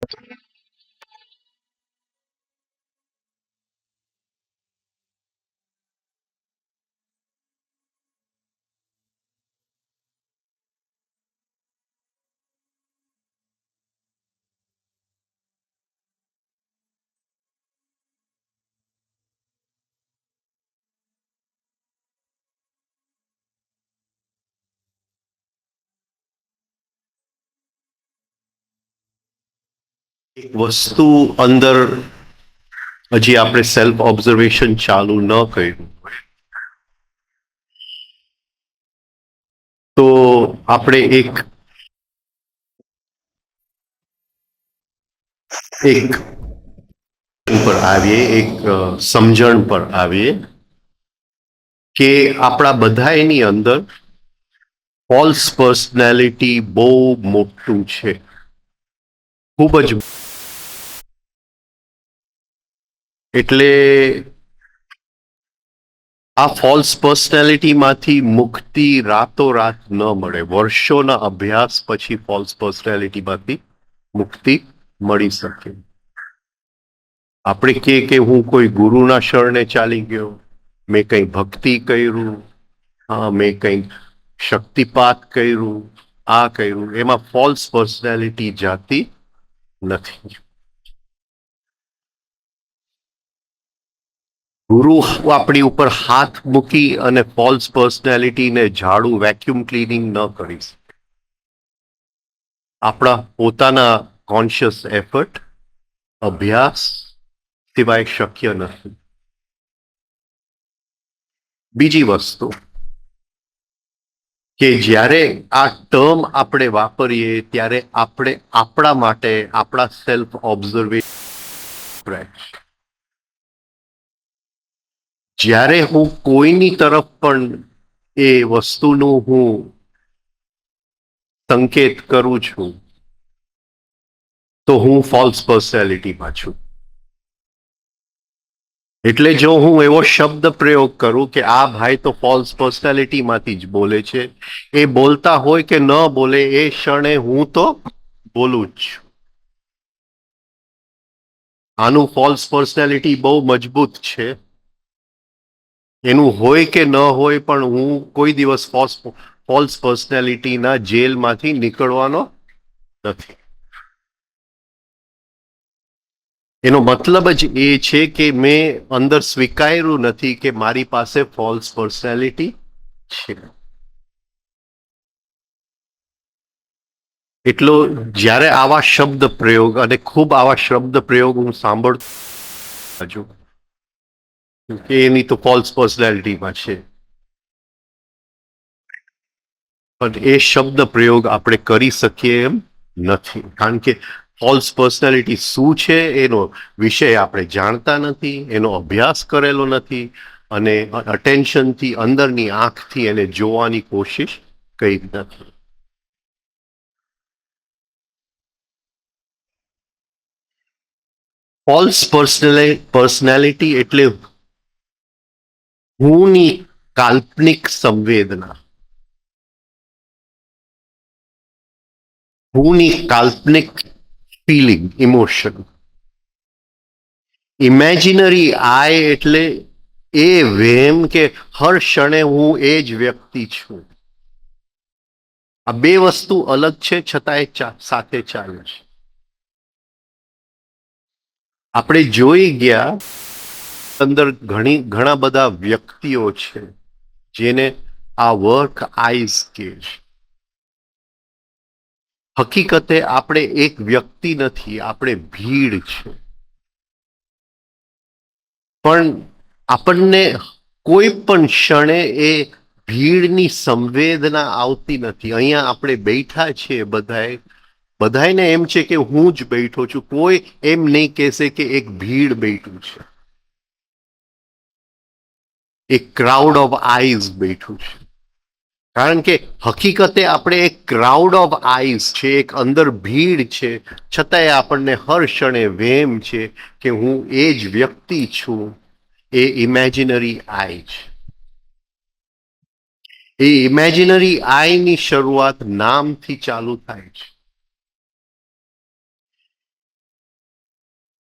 એક વસ્તુ અંદર હજી આપણે સેલ્ફ ઓબ્ઝર્વેશન ચાલુ ન કર્યું તો આપણે એક પર આવીએ, એક સમજણ પર આવીએ કે આપણા બધાની અંદર ફોલ્સ પર્સનાલિટી બહુ મોટું છે, ખૂબ જ. એટલે આ ફોલ્સ પર્સનાલિટીમાંથી મુક્તિ રાતોરાત ન મળે. વર્ષોના અભ્યાસ પછી ફોલ્સ પર્સનાલિટીમાંથી મુક્તિ મળી શકે. આપણે કે હું કોઈ ગુરુના શરણે ચાલી ગયો, મેં કંઈ ભક્તિ કર્યું, હા મેં કંઈ શક્તિપાત કર્યું, આ કર્યું, એમાં ફોલ્સ પર્સનાલિટી જાતી નથી. ગુરુ આપણી ઉપર હાથ મૂકી અને ફોલ્સ પર્સનાલિટીને ઝાડુ વેક્યુમ ક્લીનિંગ ન કરી શકે. આપણા પોતાના કોન્શિયસ એફર્ટ, અભ્યાસ સિવાય શક્ય નથી. બીજી વસ્તુ કે જ્યારે આ ટર્મ આપણે વાપરીએ ત્યારે આપણે આપણા માટે આપણા સેલ્ફ ઓબ્ઝર્વેશન, જ્યારે હું કોઈની તરફ પણ એ વસ્તુનું હું સંકેત કરું છું તો હું ફોલ્સ પર્સનાલિટીમાં છું. એટલે જો હું એવો શબ્દ પ્રયોગ કરું કે આ ભાઈ તો ફોલ્સ પર્સનાલિટીમાંથી જ બોલે છે, એ બોલતા હોય કે ન બોલે એ ક્ષણે હું તો બોલું જ છું. આનું ફોલ્સ પર્સનાલિટી બહુ મજબૂત છે. એનું હોય કે ન હોય પણ હું કોઈ દિવસ ફોલ્સ પર્સનાલિટીના જેલમાંથી નીકળવાનો નથી. એનો મતલબ જ એ છે કે મેં અંદર સ્વીકાર્યું નથી કે મારી પાસે ફોલ્સ પર્સનાલિટી છે. એટલો જ્યારે આવા શબ્દ પ્રયોગ, અને ખૂબ આવા શબ્દ પ્રયોગ હું સાંભળતો છું કે એની તો ફોલ્સ પર્સનાલિટીમાં છે, પણ એ શબ્દ પ્રયોગ આપણે કરી શકીએ એમ નથી. કારણ કે ફોલ્સ પર્સનાલિટી શું છે એનો વિષય આપણે જાણતા નથી, એનો અભ્યાસ કરેલો નથી, અને અટેન્શનથી અંદરની આંખથી એને જોવાની કોશિશ કરી નથી. ફોલ્સ પર્સનાલિટી એટલે હુંની કાલ્પનિક સંવેદના, હુંની કાલ્પનિક ફીલિંગ, ઇમોશન. ઇમેજિનરી આઈ એટલે એ વહેમ કે હર ક્ષણે હું એ જ વ્યક્તિ છું. આ બે વસ્તુ અલગ છે, છતાં એ સાથે ચાલે છે. આપણે જોઈ ગયા અંદર ઘણા બધા વ્યક્તિઓ છે જેને આ વર્ક આઈઝ કે છે. હકીકતે આપણે એક વ્યક્તિ નથી, આપણે ભીડ છે. પણ આપણને કોઈ પણ ક્ષણે એ ભીડની સંવેદના આવતી નથી. અહીંયા આપણે બેઠા છીએ બધાને એમ છે કે હું જ બેઠો છું. કોઈ એમ નહીં કહેશે કે એક ભીડ બેઠું છે, એક ક્રાઉડ ઓફ આઈઝ બેઠું છે. કારણ કે હકીકતે આપણે એક ક્રાઉડ ઓફ આઈઝ છે, એક અંદર ભીડ છે, છતાંય આપણને હર ક્ષણે વહેમ છે કે હું એ જ વ્યક્તિ છું. એ ઇમેજિનરી આઈ છે. એ ઇમેજિનરી આઈની શરૂઆત નામથી ચાલુ થાય છે.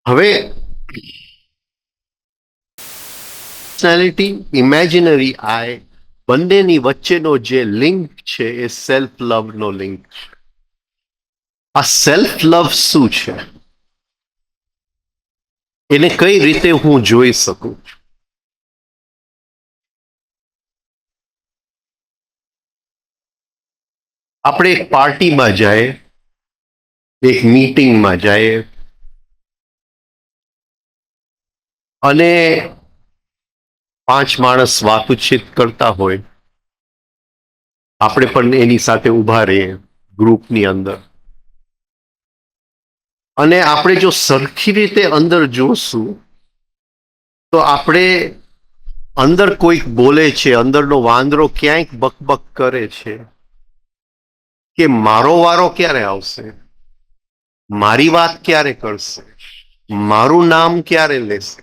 હવે પર્સનાલિટી, ઇમેજિનરી આઈ, બંનેની વચ્ચેનો જે લિંક છે એ સેલ્ફ લવ નો લિંક છે. આ સેલ્ફ લવ શું છે, એને કઈ રીતે હું જોઈ શકું? આપણે એક પાર્ટીમાં જાય, એક મીટિંગમાં જાય અને 5 માણસ વાતચીત કરતા હોય, આપણે પણ એની સાથે ઉભા રહીએ ગ્રુપની અંદર, અને આપણે જો સરખી રીતે અંદર જોશું તો આપણે અંદર કોઈક બોલે છે, અંદરનો વાંદરો ક્યાંક બકબક કરે છે કે મારો વારો ક્યારે આવશે, મારી વાત ક્યારે કરશે, મારું નામ ક્યારે લેશે.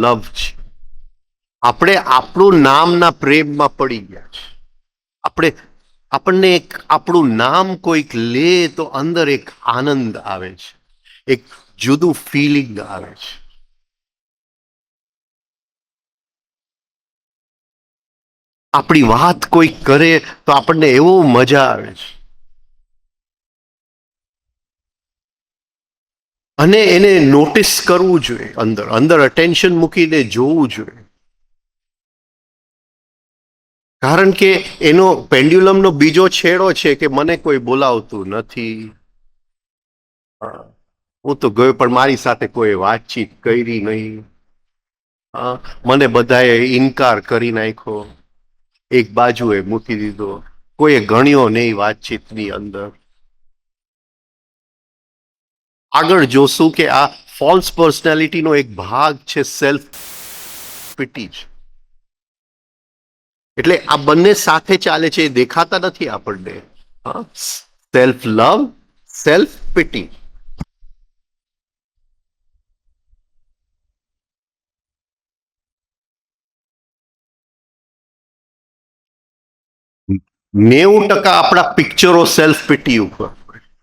લવ છે. આપણે આપણું નામના પ્રેમમાં પડી ગયા છે. આપણને એક આપણું નામ કોઈક લે તો અંદર એક આનંદ આવે છે, એક જુદું ફીલિંગ આવે છે. આપણી વાત કોઈ કરે તો આપણને એવો મજા આવે છે, અને એને નોટિસ કરવું જોઈએ, અંદર અંદર અટેન્શન મૂકીને જોવું જોઈએ. કારણ કે એનો પેન્ડ્યુલમનો બીજો છેડો છે કે મને કોઈ બોલાવતું નથી, હું તો ગયો પણ મારી સાથે કોઈ વાતચીત કરી નહીં, મને બધાએ ઇનકાર કરી નાખ્યો, એક બાજુએ મૂકી દીધો, કોઈએ ગણ્યો નહીં વાતચીતની અંદર. આગળ જોશું કે આ ફોલ્સ પર્સનાલિટીનો એક ભાગ છે સેલ્ફ પિટી. એટલે આ બંને સાથે ચાલે છે, એ દેખાતા નથી આપણને. Self love, self pity. નેવું ટકા આપણા પિક્ચરો સેલ્ફ પિટી ઉપર.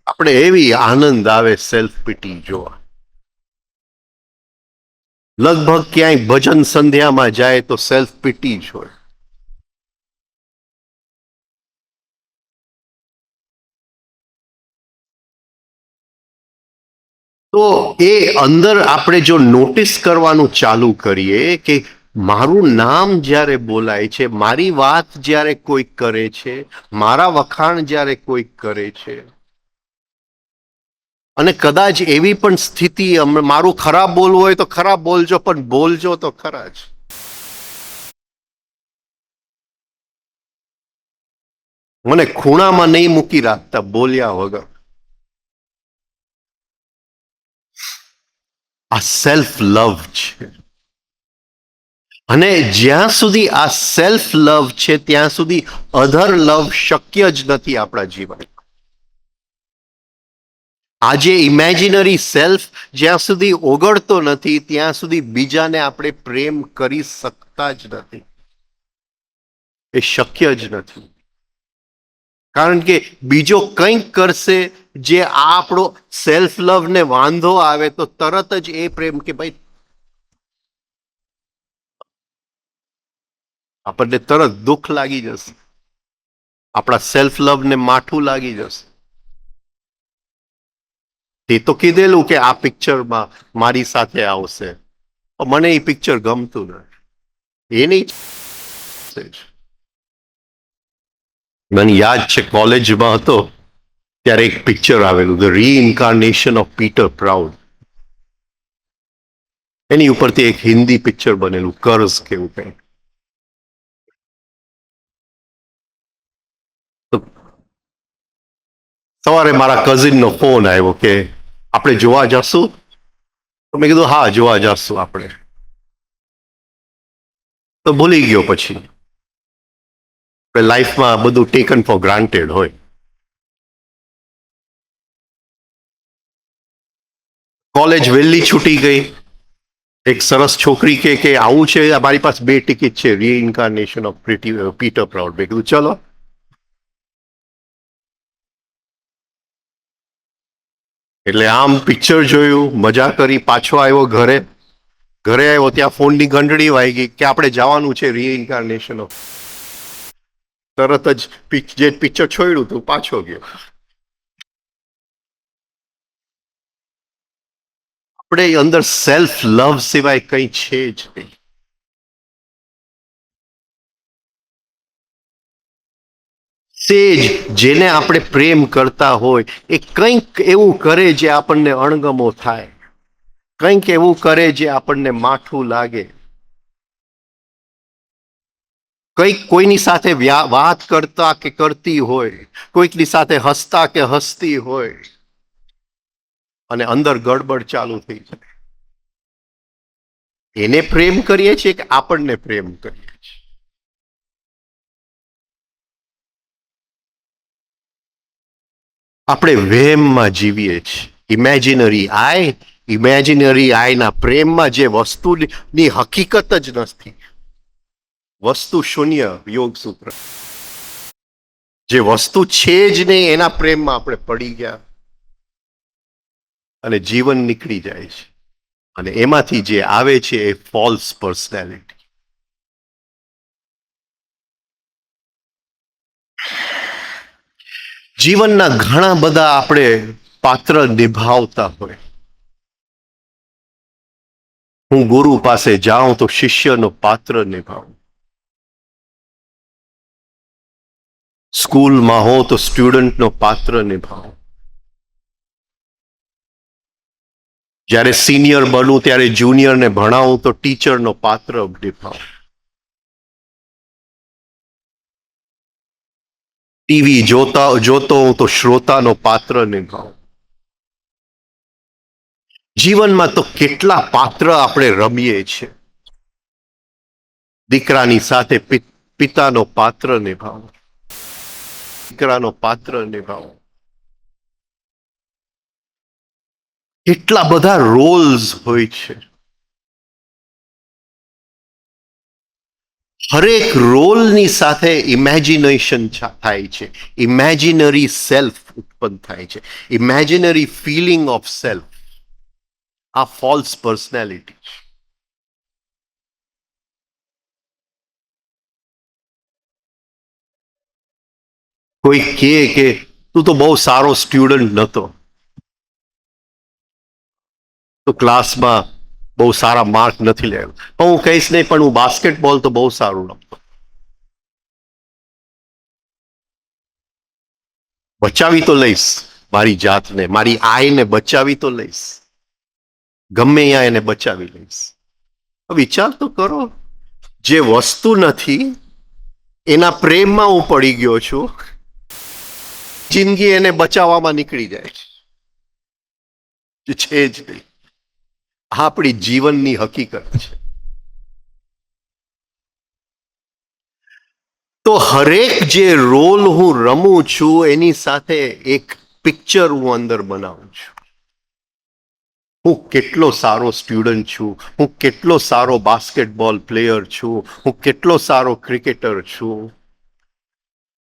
આપણે એવી આનંદ આવે સેલ્ફ પિટી જોવા. લગભગ ક્યાંય ભજન સંધ્યામાં જાય તો સેલ્ફ પિટી જ હોય. તો એ અંદર આપણે જો નોટિસ કરવાનું ચાલુ કરીએ કે મારું નામ જ્યારે બોલાય છે, મારી વાત જ્યારે કોઈક કરે છે, મારા વખાણ જ્યારે કોઈક કરે છે, અને કદાચ એવી પણ સ્થિતિ, મારું ખરાબ બોલવું હોય તો ખરાબ બોલજો, પણ બોલજો તો ખરા જ. મને ખૂણામાં નહીં મૂકી રાખતા બોલ્યા વગર. આ સેલ્ફ લવ છે. અને જ્યાં સુધી આ સેલ્ફ લવ છે ત્યાં સુધી અધર લવ શક્ય જ નથી આપણા જીવન. આજે ઇમેજિનરી સેલ્ફ જ્યાં સુધી ઓગળતો નથી ત્યાં સુધી બીજાને આપણે પ્રેમ કરી શકતા જ નથી. એ શક્ય જ નથી. કારણ કે બીજો કંઈક કરશે જે આપણો સેલ્ફ લવ ને વાંધો આવે તો તરત જ એ પ્રેમ કે ભાઈ, આપણને તરત દુઃખ લાગી જશે, આપણા સેલ્ફ લવ ને માઠું લાગી જશે. તે તો કીધેલું કે આ પિક્ચરમાં મારી સાથે આવશે, મને એ પિક્ચર ગમતું નથી. એ નહીં. મને યાદ છે કોલેજમાં હતો ત્યારે એક પિક્ચર આવેલું, ધ રીઇન્કાર્નેશન ઓફ પીટર પ્રાઉડ. એની ઉપરથી એક હિન્દી પિક્ચર બનેલું, કર્ઝ કેવું કંઈ. સવારે મારા કઝિનનો ફોન આવ્યો કે આપણે જોવા જશું. તો મેં કીધું હા જોવા જશું આપણે. તો ભૂલી ગયો. પછી લાઈફમાં બધું ટેકન ફોર ગ્રાન્ટેડ હોય. કોલેજ વહેલી છૂટી ગઈ. એક સરસ છોકરી કે આવું છે, અમારી પાસે 2 ટિકિટ છે, રીઇન્કાર્નેશન ઓફ પીટર પ્રાઉડ. મેં કીધું ચલો. એટલે આમ પિક્ચર જોયું, મજા કરી, પાછો આવ્યો ઘરે આવ્યો ત્યાં ફોનની ઘંટડી વાગી કે આપણે જવાનું છે રીઇન્કાર્નેશન ઓફ. તરત જ જે પિક્ચર છોડ્યું તું પાછો ગયો. આપણે અંદર સેલ્ફ લવ સિવાય કંઈ છે જ નહીં. સેજ જેને આપણે પ્રેમ કરતા હોય એ કંઈક એવું કરે જે આપણને અણગમો થાય, કંઈક એવું કરે જે આપણને માઠું લાગે, કંઈક કોઈની સાથે વાત કરતા કે કરતી હોય, કોઈકની સાથે હસતા કે હસતી હોય અને અંદર ગડબડ ચાલુ થઈ જાય. એને પ્રેમ કરીએ છીએ કે આપણને પ્રેમ કરીએ છીએ? આપણે વહેમમાં જીવીએ છીએ. ઇમેજિનરી આઈના પ્રેમમાં જે વસ્તુની હકીકત જ નથી, વસ્તુ શૂન્ય. યોગ સૂત્ર, જે વસ્તુ છે જ નહીં એના પ્રેમમાં આપણે પડી ગયા અને જીવન નીકળી જાય છે. અને એમાંથી જે આવે છે એ ફોલ્સ પર્સનાલિટી. જીવનના ઘણા બધા આપણે પાત્ર નિભાવતા હોય. હું ગુરુ પાસે જાઉં તો શિષ્યનો પાત્ર નિભાવું, સ્કૂલમાં હો તો સ્ટુડન્ટનો પાત્ર નિભાવું, જ્યારે સિનિયર બનું ત્યારે જુનિયરને ભણાવું તો ટીચરનો પાત્ર નિભાવું, ટીવી જોતો હું તો શ્રોતાનો પાત્ર નિભાવું. જીવનમાં તો કેટલા પાત્ર આપણે રમીએ છીએ. દીકરાની સાથે પિતાનો પાત્ર નિભાવો, દીકરાનો પાત્ર નિભાવો. કેટલા બધા રોલ્સ હોય છે. હરેક રોલની સાથે ઇમેજિનેશન થાય છે, ઇમેજિનરી સેલ્ફ ઉત્પન્ન થાય છે, ઇમેજિનરી ફિલિંગ ઓફ સેલ્ફ. આ ફોલ્સ પર્સનાલિટી. કોઈ કહે કે તું તો બહુ સારો સ્ટુડન્ટ નહોતો, તો ક્લાસમાં બહુ સારા માર્ક નથી લેવા, પણ હું કહીશ નહીં, પણ હું બાસ્કેટબોલ તો બહુ સારું રમતો. બચાવી તો લઈશ મારી જાતને, મારી આઈને બચાવી તો લઈશ, ગમે ત્યાં એને બચાવી લઈશ. વિચાર તો કરો, જે વસ્તુ નથી એના પ્રેમમાં હું પડી ગયો છું, જિંદગી એને બચાવવામાં નીકળી જાય છે જ નહીં. આપણી જીવનની હકીકત છે. તો હરેક જે રોલ હું રમું છું એની સાથે એક પિક્ચર હું અંદર બનાવું છું. હું કેટલો સારો સ્ટુડન્ટ છું, હું કેટલો સારો બાસ્કેટબોલ પ્લેયર છું, હું કેટલો સારો ક્રિકેટર છું.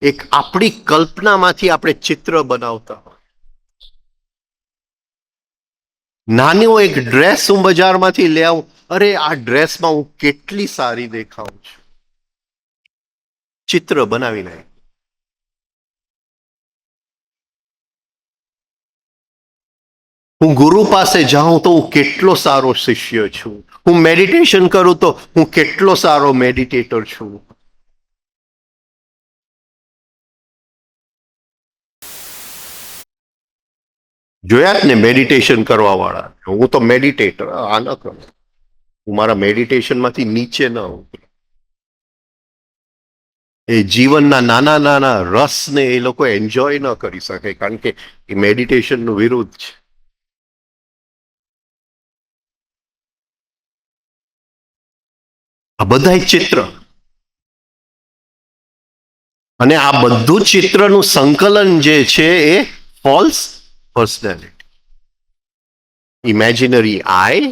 એક આપણી કલ્પનામાંથી આપણે ચિત્ર બનાવતા. નાનો એક ડ્રેસ હું બજારમાંથી લે આવું, અરે આ ડ્રેસમાં હું કેટલી સારી દેખાઉં છું, ચિત્ર બનાવી નાખ. હું ગુરુ પાસે જાઉં તો હું કેટલો સારો શિષ્ય છું, હું મેડિટેશન કરું તો હું કેટલો સારો મેડિટેટર છું. જોયા જ ને મેડિટેશન કરવા વાળા, હું તો મેડિટેટર, આ ન કરું, હું મારા મેડિટેશનમાંથી નીચે ન ઉતરું. એ જીવનના નાના નાના રસને એ લોકો એન્જોય ન કરી શકે, કારણ કે એ મેડિટેશનનું વિરુદ્ધ છે. આ બધા ચિત્ર, અને આ બધું ચિત્રનું સંકલન જે છે એ ફોલ્સ પર્સનાલિટી. ઇમેજિનરી આઈ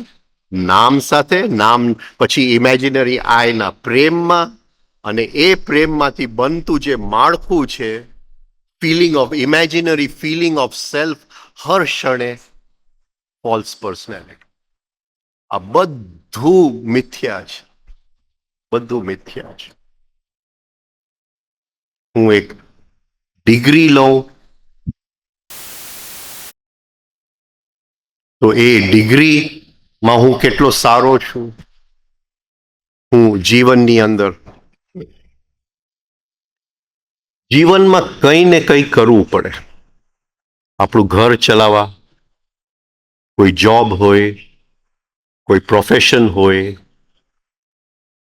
નામ સાથે, નામ પછી ઇમેજિનરી આઈના પ્રેમમાં, અને એ પ્રેમમાંથી બનતું જે માળખું છે, feeling of imaginary feeling of self, હર ક્ષણે ફોલ્સ પર્સનાલિટી. આ બધું મિથ્યા છે, બધું મિથ્યા છે. હું એક ડિગ્રી લઉં તો એ ડિગ્રીમાં હું કેટલો સારો છું, હું જીવનની અંદર જીવનમાં કંઈ ને કંઈ કરવું પડે. આપણું ઘર ચલાવવા, કોઈ જોબ હોય, કોઈ પ્રોફેશન હોય,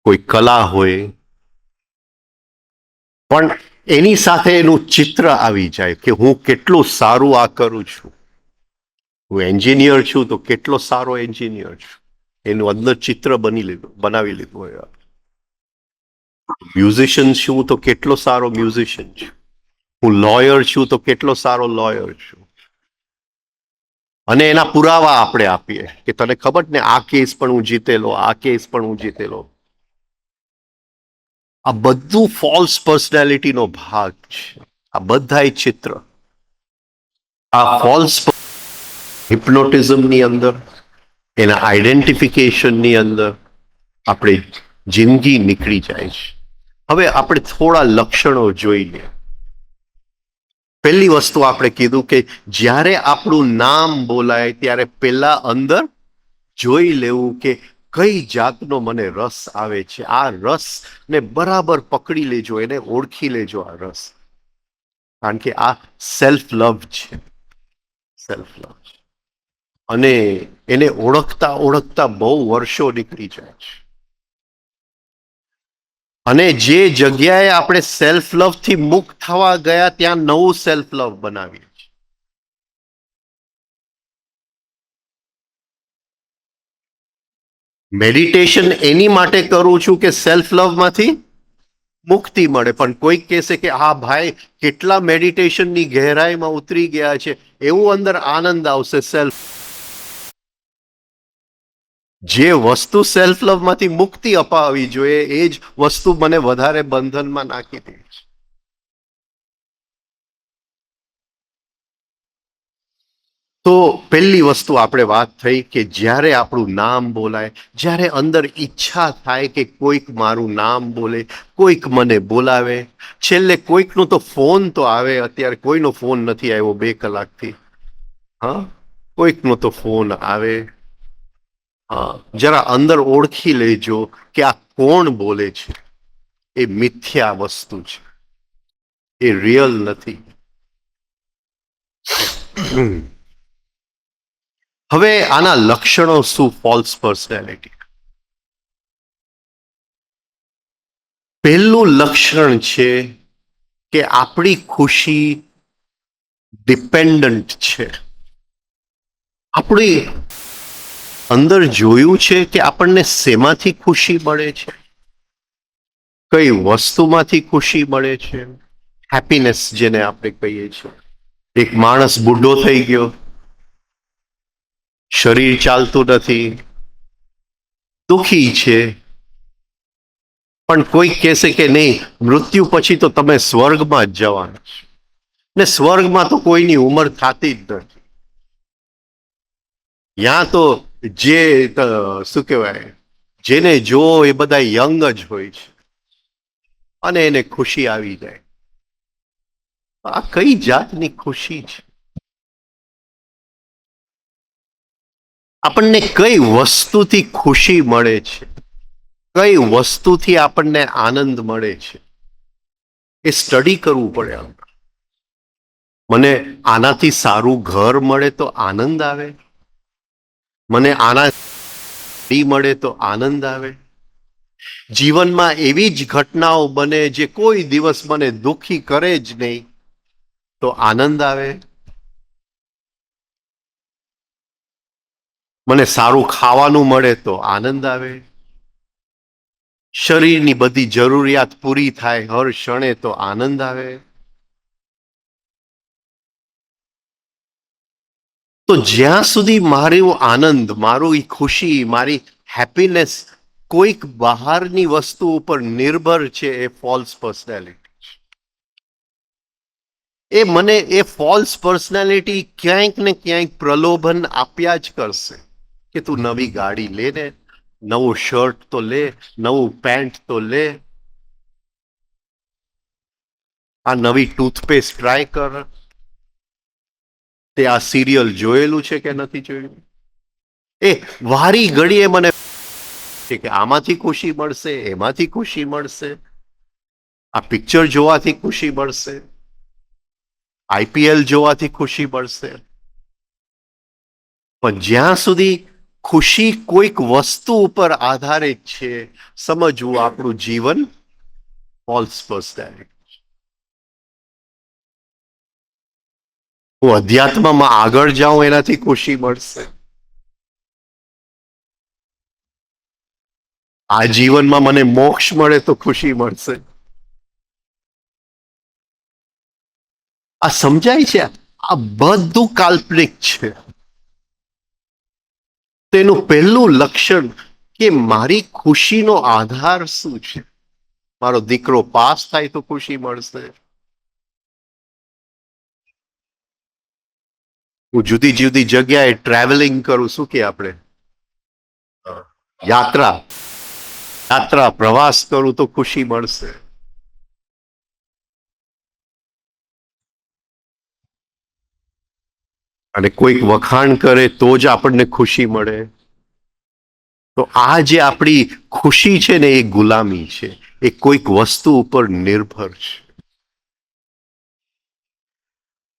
કોઈ કલા હોય, પણ એની સાથે એનું ચિત્ર આવી જાય કે હું કેટલું સારું આ કરું છું. હું એન્જિનિયર છું તો કેટલો સારો એન્જિનિયર છું, એનું અંદર ચિત્ર બનાવી લીધું હોય. મ્યુઝિશિયન છું તો કેટલો સારો મ્યુઝિશિયન છું. હું લોયર છું તો કેટલો સારો લોયર છું. અને એના પુરાવા આપણે આપીએ કે તને ખબર ને આ કેસ પણ હું જીતેલો, આ કેસ પણ હું જીતેલો. આ બધું ફોલ્સ પર્સનાલિટીનો ભાગ છે. આ બધાય ચિત્ર આ ફોલ્સ હિપ્નોટિઝમની અંદર, એના આઈડેન્ટિફિકેશનની અંદર આપણે જિંદગી નીકળી જાય છે. હવે આપણે થોડા લક્ષણો જોઈએ. પહેલી વસ્તુ આપણે કીધું કે જ્યારે આપણું નામ બોલાય ત્યારે પહેલા અંદર જોઈ લેવું કે કઈ જાતનો મને રસ આવે છે. આ રસ ને બરાબર પકડી લેજો, એને ઓળખી લેજો આ રસ. કારણ કે આ સેલ્ફ લવ છે, સેલ્ફ લવ છે. અને એને ઓળખતા ઓળખતા બહુ વર્ષો નીકળી જાય છે. અને જે જગ્યાએ આપણે સેલ્ફ લવ થી મુક્ત થવા ગયા ત્યાં નવું સેલ્ફ લવ બનાવીએ છીએ. મેડિટેશન એની માટે કરું છું કે સેલ્ફ લવ માંથી મુક્તિ મળે. પણ કોઈક કહેશે કે હા ભાઈ કેટલા મેડિટેશનની ગહેરાઈમાં ઉતરી ગયા છે, એવું અંદર આનંદ આવશે. સેલ્ફ જે વસ્તુ સેલ્ફ લવ માંથી મુક્તિ અપાવવી જોઈએ એ જ વસ્તુ મને વધારે બંધનમાં નાખી દે છે. તો પહેલી વસ્તુ આપણે વાત થઈ કે જ્યારે આપણું નામ બોલાય, જ્યારે અંદર ઈચ્છા થાય કે કોઈક મારું નામ બોલે, કોઈક મને બોલાવે, છેલ્લે કોઈકનો તો ફોન તો આવે. અત્યારે કોઈનો ફોન નથી આવ્યો 2 કલાકથી. હા, કોઈકનો તો ફોન આવે. હા, જરા અંદર ઓળખી લેજો કે આ કોણ બોલે છે. એ મિથ્યા વસ્તુ છે, એ રિયલ નથી. હવે આના લક્ષણો શું ફોલ્સ પર્સનાલિટી? પહેલું લક્ષણ છે કે આપણી ખુશી ડિપેન્ડન્ટ છે. આપણી અંદર જોયું છે કે આપણને શેમાંથી ખુશી મળે છે, કઈ વસ્તુમાંથી ખુશી મળે છે. હેપીનેસ જેને આપણે કહીએ છીએ. એક માણસ બુઢો થઈ ગયો, શરીર ચાલતું નથી, દુખી છે, પણ કોઈ કહેશે કે નહીં મૃત્યુ પછી તો તમે સ્વર્ગમાં જ જવાના છો. ને સ્વર્ગમાં તો કોઈની ઉંમર થતી જ નથી. ત્યાં તો જે શું કહેવાય, જેને જો એ બધા યંગ જ હોય છે અને એને ખુશી આવી જાય. આ કઈ જાતની ખુશી છે? આપણને કઈ વસ્તુથી ખુશી મળે છે, કઈ વસ્તુથી આપણને આનંદ મળે છે, એ સ્ટડી કરવું પડે. મને આનાથી સારું ઘર મળે તો આનંદ આવે, મને આનાથી મળે તો આનંદ આવે. જીવનમાં એવી જ ઘટનાઓ બને જે કોઈ દિવસ મને દુખી કરે જ નહીં તો આનંદ આવે. મને સારું ખાવાનું મળે તો આનંદ આવે. શરીરની બધી જરૂરિયાત પૂરી થાય હર ક્ષણે તો આનંદ આવે. તો જ્યાં સુધી મારું આનંદ, મારું ખુશી, મારી હેપીનેસ કોઈક બહારની વસ્તુ ઉપર નિર્ભર છે, એ ફોલ્સ પર્સનાલિટી. એ મને એ ફોલ્સ પર્સનાલિટી ક્યાંક ને ક્યાંક પ્રલોભન આપ્યા જ કરશે કે તું નવી ગાડી લે ને, નવું શર્ટ તો લે, નવું પેન્ટ તો લે, આ નવી ટૂથપેસ્ટ ટ્રાય કર, તે આ સિરિયલ જોયેલું છે કે નથી જોયેલું. એ વારી ઘડીએ મને કે આમાંથી ખુશી મળશે, એમાંથી ખુશી મળશે, આ પિક્ચર જોવાથી ખુશી મળશે, આઈપીએલ જોવાથી ખુશી મળશે. પણ જ્યાં સુધી ખુશી કોઈક વસ્તુ ઉપર આધારિત છે, સમજવું આપણું જીવન ફોલ્સ પર્સનાલિટી. હું અધ્યાત્મમાં આગળ જાઉં એનાથી ખુશી મળશે, આ જીવનમાં મને મોક્ષ મળે તો ખુશી મળશે. આ સમજાય છે? આ બધું કાલ્પનિક છે. તેનું પહેલું લક્ષણ કે મારી ખુશીનો આધાર શું છે. મારો દીકરો પાસ થાય તો ખુશી મળશે, હું જુદી જુદી જગ્યાએ ટ્રાવેલિંગ કરું, શું કે આપણે યાત્રા યાત્રા પ્રવાસ કરું તો ખુશી મળશે. અને કોઈક વખાણ કરે તો જ આપણને ખુશી મળે. તો આ જે આપણી ખુશી છે ને, એ ગુલામી છે, એ કોઈક વસ્તુ ઉપર નિર્ભર છે.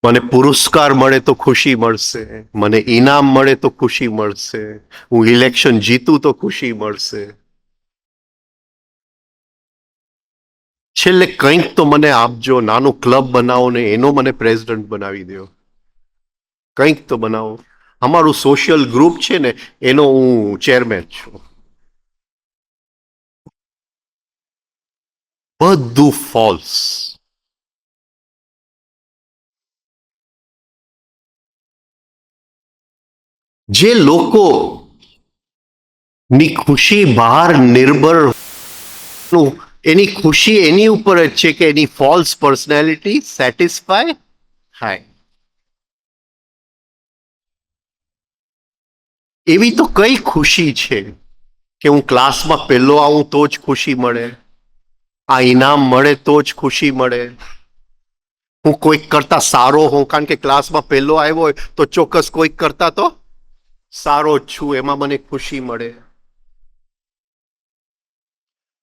મને પુરસ્કાર મળે તો ખુશી મળશે, મને ઇનામ મળે તો ખુશી મળશે, હું ઇલેક્શન જીતું તો ખુશી મળશે, છેલ્લે કંઈક તો મને આપજો, નાનું ક્લબ બનાવો ને એનો મને પ્રેસિડેન્ટ બનાવી દો, કંઈક તો બનાવો. અમારું સોશિયલ ગ્રુપ છે ને, એનો હું ચેરમેન છું. બધું ફોલ્સ. જે લોકો ની ખુશી બહાર નિર્ભર, એની ખુશી એની ઉપર જ છે કે એની ફોલ્સ પર્સનાલિટી સેટિસ્ફાય થાય. એવી તો કઈ ખુશી છે કે હું ક્લાસમાં પહેલો આવું તો જ ખુશી મળે, આ ઇનામ મળે તો જ ખુશી મળે, હું કોઈક કરતા સારો હોઉં, કારણ કે ક્લાસમાં પહેલો આવ્યો હોય તો ચોક્કસ કોઈક કરતા તો સારો જ છું, એમાં મને ખુશી મળે.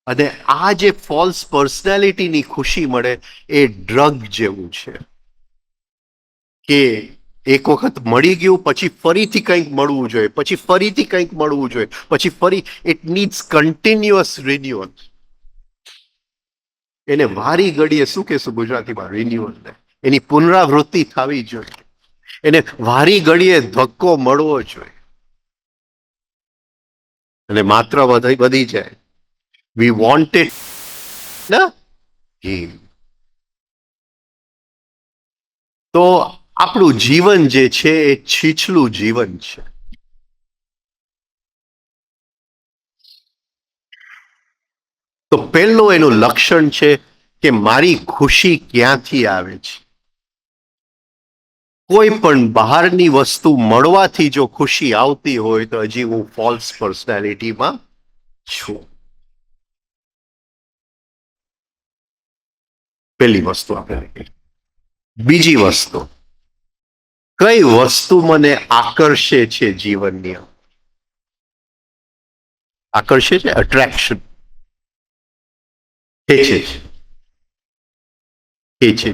અને આ જે ફોલ્સ પર્સનાલિટીની ખુશી મળે એ ડ્રગ જેવું છે કે એક વખત મળી ગયું પછી ફરીથી કંઈક મળવું જોઈએ, પછી ફરીથી કંઈક મળવું જોઈએ, પછી ફરી ઇટ નીડ્સ કન્ટિન્યુઅસ રિન્યુઅલ. એને વારી ઘડીએ શું કહેશું ગુજરાતીમાં, રિન્યુઅલ, એની પુનરાવૃત્તિ થવી જોઈએ, એને વારી ઘડીએ ધક્કો મળવો જોઈએ. અને માત્ર વધી જાય. વી વોન્ટેડ ના ગેમ. તો આપણું જીવન જે છે એ છીછલું જીવન છે. તો પહેલું એનું લક્ષણ છે કે મારી ખુશી ક્યાંથી આવે છે. કોઈ પણ બહારની વસ્તુ મળવાથી જો ખુશી આવતી હોય તો હજી હું ફોલ્સ પર્સનાલિટીમાં છું. પહેલી વસ્તુ આપણે. બીજી વસ્તુ, કઈ વસ્તુ મને આકર્ષે છે જીવનની? આકર્ષે છે, અટ્રેક્શન, ખેંચે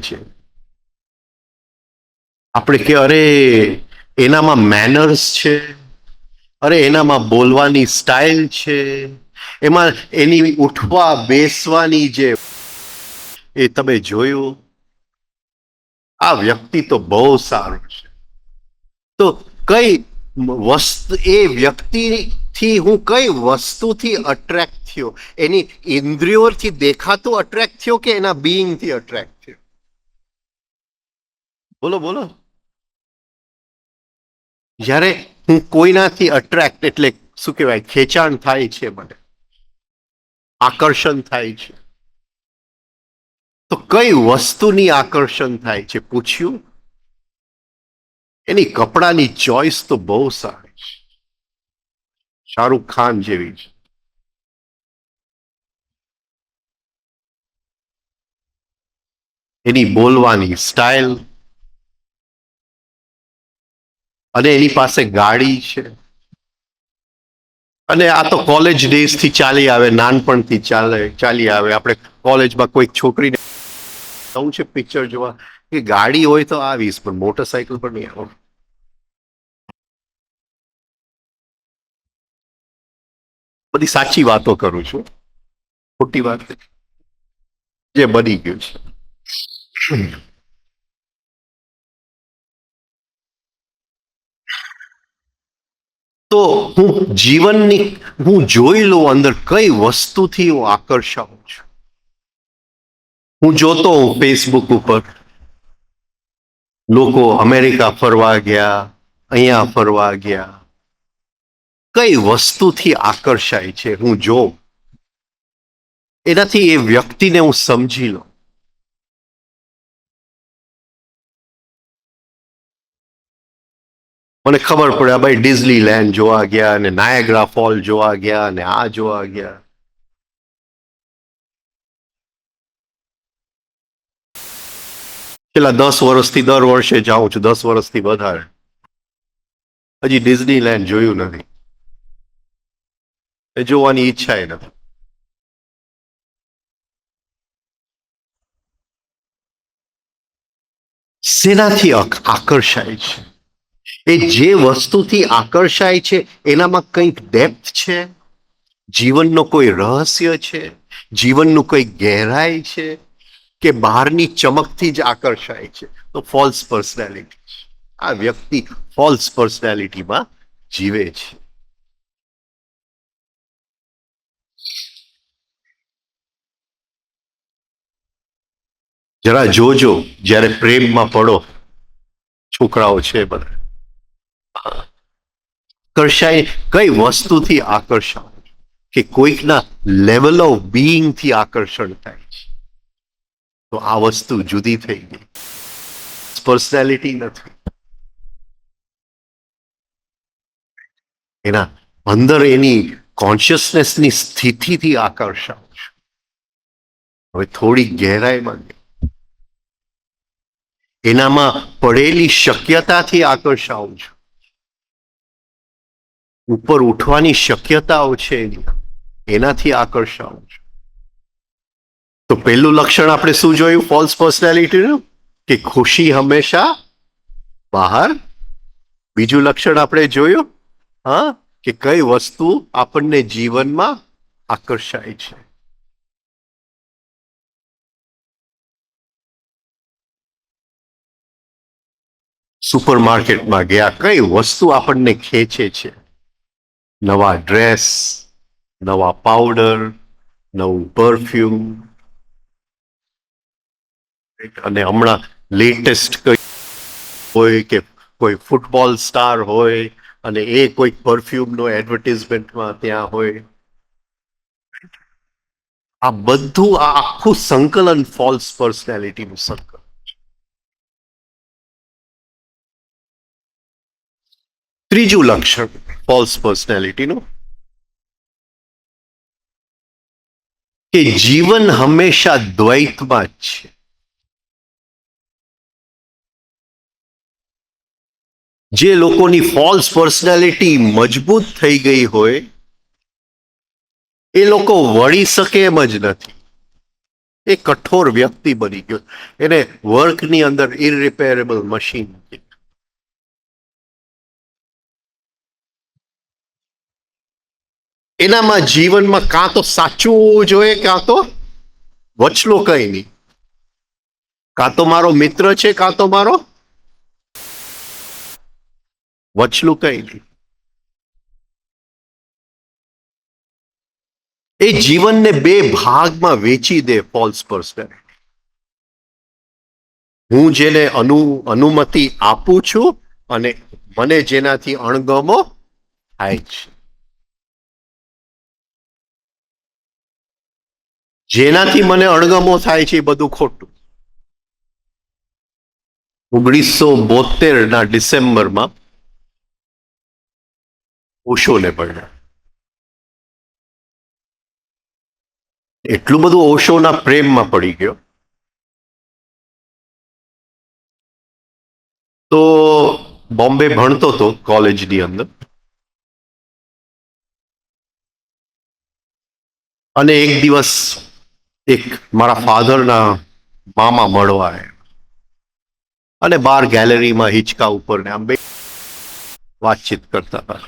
છે. આપણે કે અરે એનામાં મેનર્સ છે, અરે એનામાં બોલવાની સ્ટાઇલ છે, એમાં એની ઉઠવા બેસવાની જે, એ તમે જોયું, આ વ્યક્તિ તો બહુ સારું છે. તો કઈ વસ્તુ, એ વ્યક્તિથી હું કઈ વસ્તુથી અટ્રેક્ટ થયો? એની ઇન્દ્રિયોથી દેખાતો અટ્રેક્ટ થયો કે એના બીઇંગથી અટ્રેક્ટ થયો? બોલો બોલો. જ્યારે હું કોઈનાથી અટ્રેક્ટ એટલે શું કહેવાય, ખેંચાણ થાય છે, મને આકર્ષણ થાય છે, તો કઈ વસ્તુની આકર્ષણ થાય છે પૂછ્યું? એની કપડાની ચોઈસ તો બહુ સારી છે, શાહરૂખ ખાન જેવી છે. એની બોલવાની સ્ટાઇલ, અને એની પાસે ગાડી છે. અને આ તો કોલેજ ડેઝ થી ચાલી આવે, નાનપણથી ચાલી આવે. આપણે કોલેજમાં કોઈક છોકરીને જવું છે પિક્ચર જોવા, કે ગાડી હોય તો આવીશ, પણ મોટરસાયકલ પર નહીં આવું. બધી સાચી વાતો કરું છું, ખોટી વાત જે બની ગયું છે. તો હું જોઈ લઉં અંદર કઈ વસ્તુથી હું આકર્ષાઉં છું. હું જોતો હું ફેસબુક ઉપર લોકો અમેરિકા ફરવા ગયા, અહીંયા ફરવા ગયા, કઈ વસ્તુથી આકર્ષાય છે હું જોઉં, એનાથી એ વ્યક્તિને હું સમજી લઉં. મને ખબર પડે ભાઈ ડિઝની લેન્ડ જોવા ગયા, અને નાયગ્રા ફોલ જોવા ગયા, અને આ જોવા ગયા. છેલ્લા 10 વર્ષથી દર વર્ષે જાઉં છું, 10 વર્ષથી વધારે. હજી ડિઝની લેન્ડ જોયું નથી, એ જોવાની ઈચ્છા એ નથી. શેનાથી આકર્ષાય છે? એ જે વસ્તુથી આકર્ષાય છે એનામાં કંઈક ડેપ્થ છે, જીવનનો કોઈ રહસ્ય છે, જીવનનું કોઈ ગહેરાઈ છે, કે બહારની ચમકથી જ આકર્ષાય છે? તો ફોલ્સ પર્સનાલિટી છે. આ વ્યક્તિ ફોલ્સ પર્સનાલિટીમાં જીવે છે. જરા જોજો જ્યારે પ્રેમમાં પડો, છોકરાઓ છે બધા, આકર્ષાય કઈ વસ્તુથી આકર્ષાય, કે કોઈકના લેવલ ઓફ બીઈંગ થી આકર્ષણ થાય છે. તો આ વસ્તુ જુદી થઈ ગઈ, પર્સનાલિટી નથી. એના અંદર એની કોન્શિયસનેસની સ્થિતિથી આકર્ષાવ છે. હવે થોડી ગહેરાઈમાં એનામાં પડેલી શક્યતાથી આકર્ષાવું છું. ઉપર ઉઠવાની શક્યતાઓ છે એનાથી આકર્ષાવું છું. તો પહેલું લક્ષણ આપણે શું જોયું ફોલ્સ પર્સનાલિટીનું? કે ખુશી હંમેશા બહાર. બીજું લક્ષણ આપણે જોયું કે કઈ વસ્તુ આપણને જીવનમાં આકર્ષાય છે. સુપરમાર્કેટમાં ગયા, કઈ વસ્તુ આપણને ખેંચે છે? નવા ડ્રેસ, નવા પાવડર, નવું પરફ્યુમ, અને હમણાં લેટેસ્ટ કઈ હોય કે કોઈ ફૂટબોલ સ્ટાર હોય અને એ કોઈ પરફ્યુમનો એડવર્ટિઝમેન્ટમાં ત્યાં હોય. આ બધું આ આખું સંકલન ફોલ્સ પર્સનાલિટીનું સંકલન. ત્રીજું લક્ષણ ફોલ્સ પર્સનાલિટીનું, કે જીવન હંમેશા દ્વૈતમાં જ છે. જે લોકોની ફોલ્સ પર્સનાલિટી મજબૂત થઈ ગઈ હોય એ લોકો વળી શકે એમ જ નથી. એ કઠોર વ્યક્તિ બની ગયો, એને વર્કની અંદર ઇરરિપેરેબલ મશીન. એનામાં જીવનમાં કાં તો સાચું હોવું જોઈએ, કાં તો વચલો કઈ નહીં. કાં તો મારો મિત્ર છે, કાં તો મારો વચલું કઈ નહીં. એ જીવનને બે ભાગમાં વેચી દે ફોલ્સ પર્સનાલિટી. હું જેને અનુમતિ આપું છું અને મને જેનાથી અણગમો થાય છે. જેનાથી મને અણગમો થાય છે એ બધું ખોટું. 1972 ડિસેમ્બરમાં ઓશોને પડ્યા. એટલું બધું ઓશોના પ્રેમમાં પડી ગયો તો બોમ્બે ભણતો હતો કોલેજની અંદર, અને એક દિવસ એક મારા ફાધરના મામા મળવા આવ્યા અને બહાર ગેલેરીમાં હિંચકા ઉપર ને આમ બે વાતચીત કરતા હતા.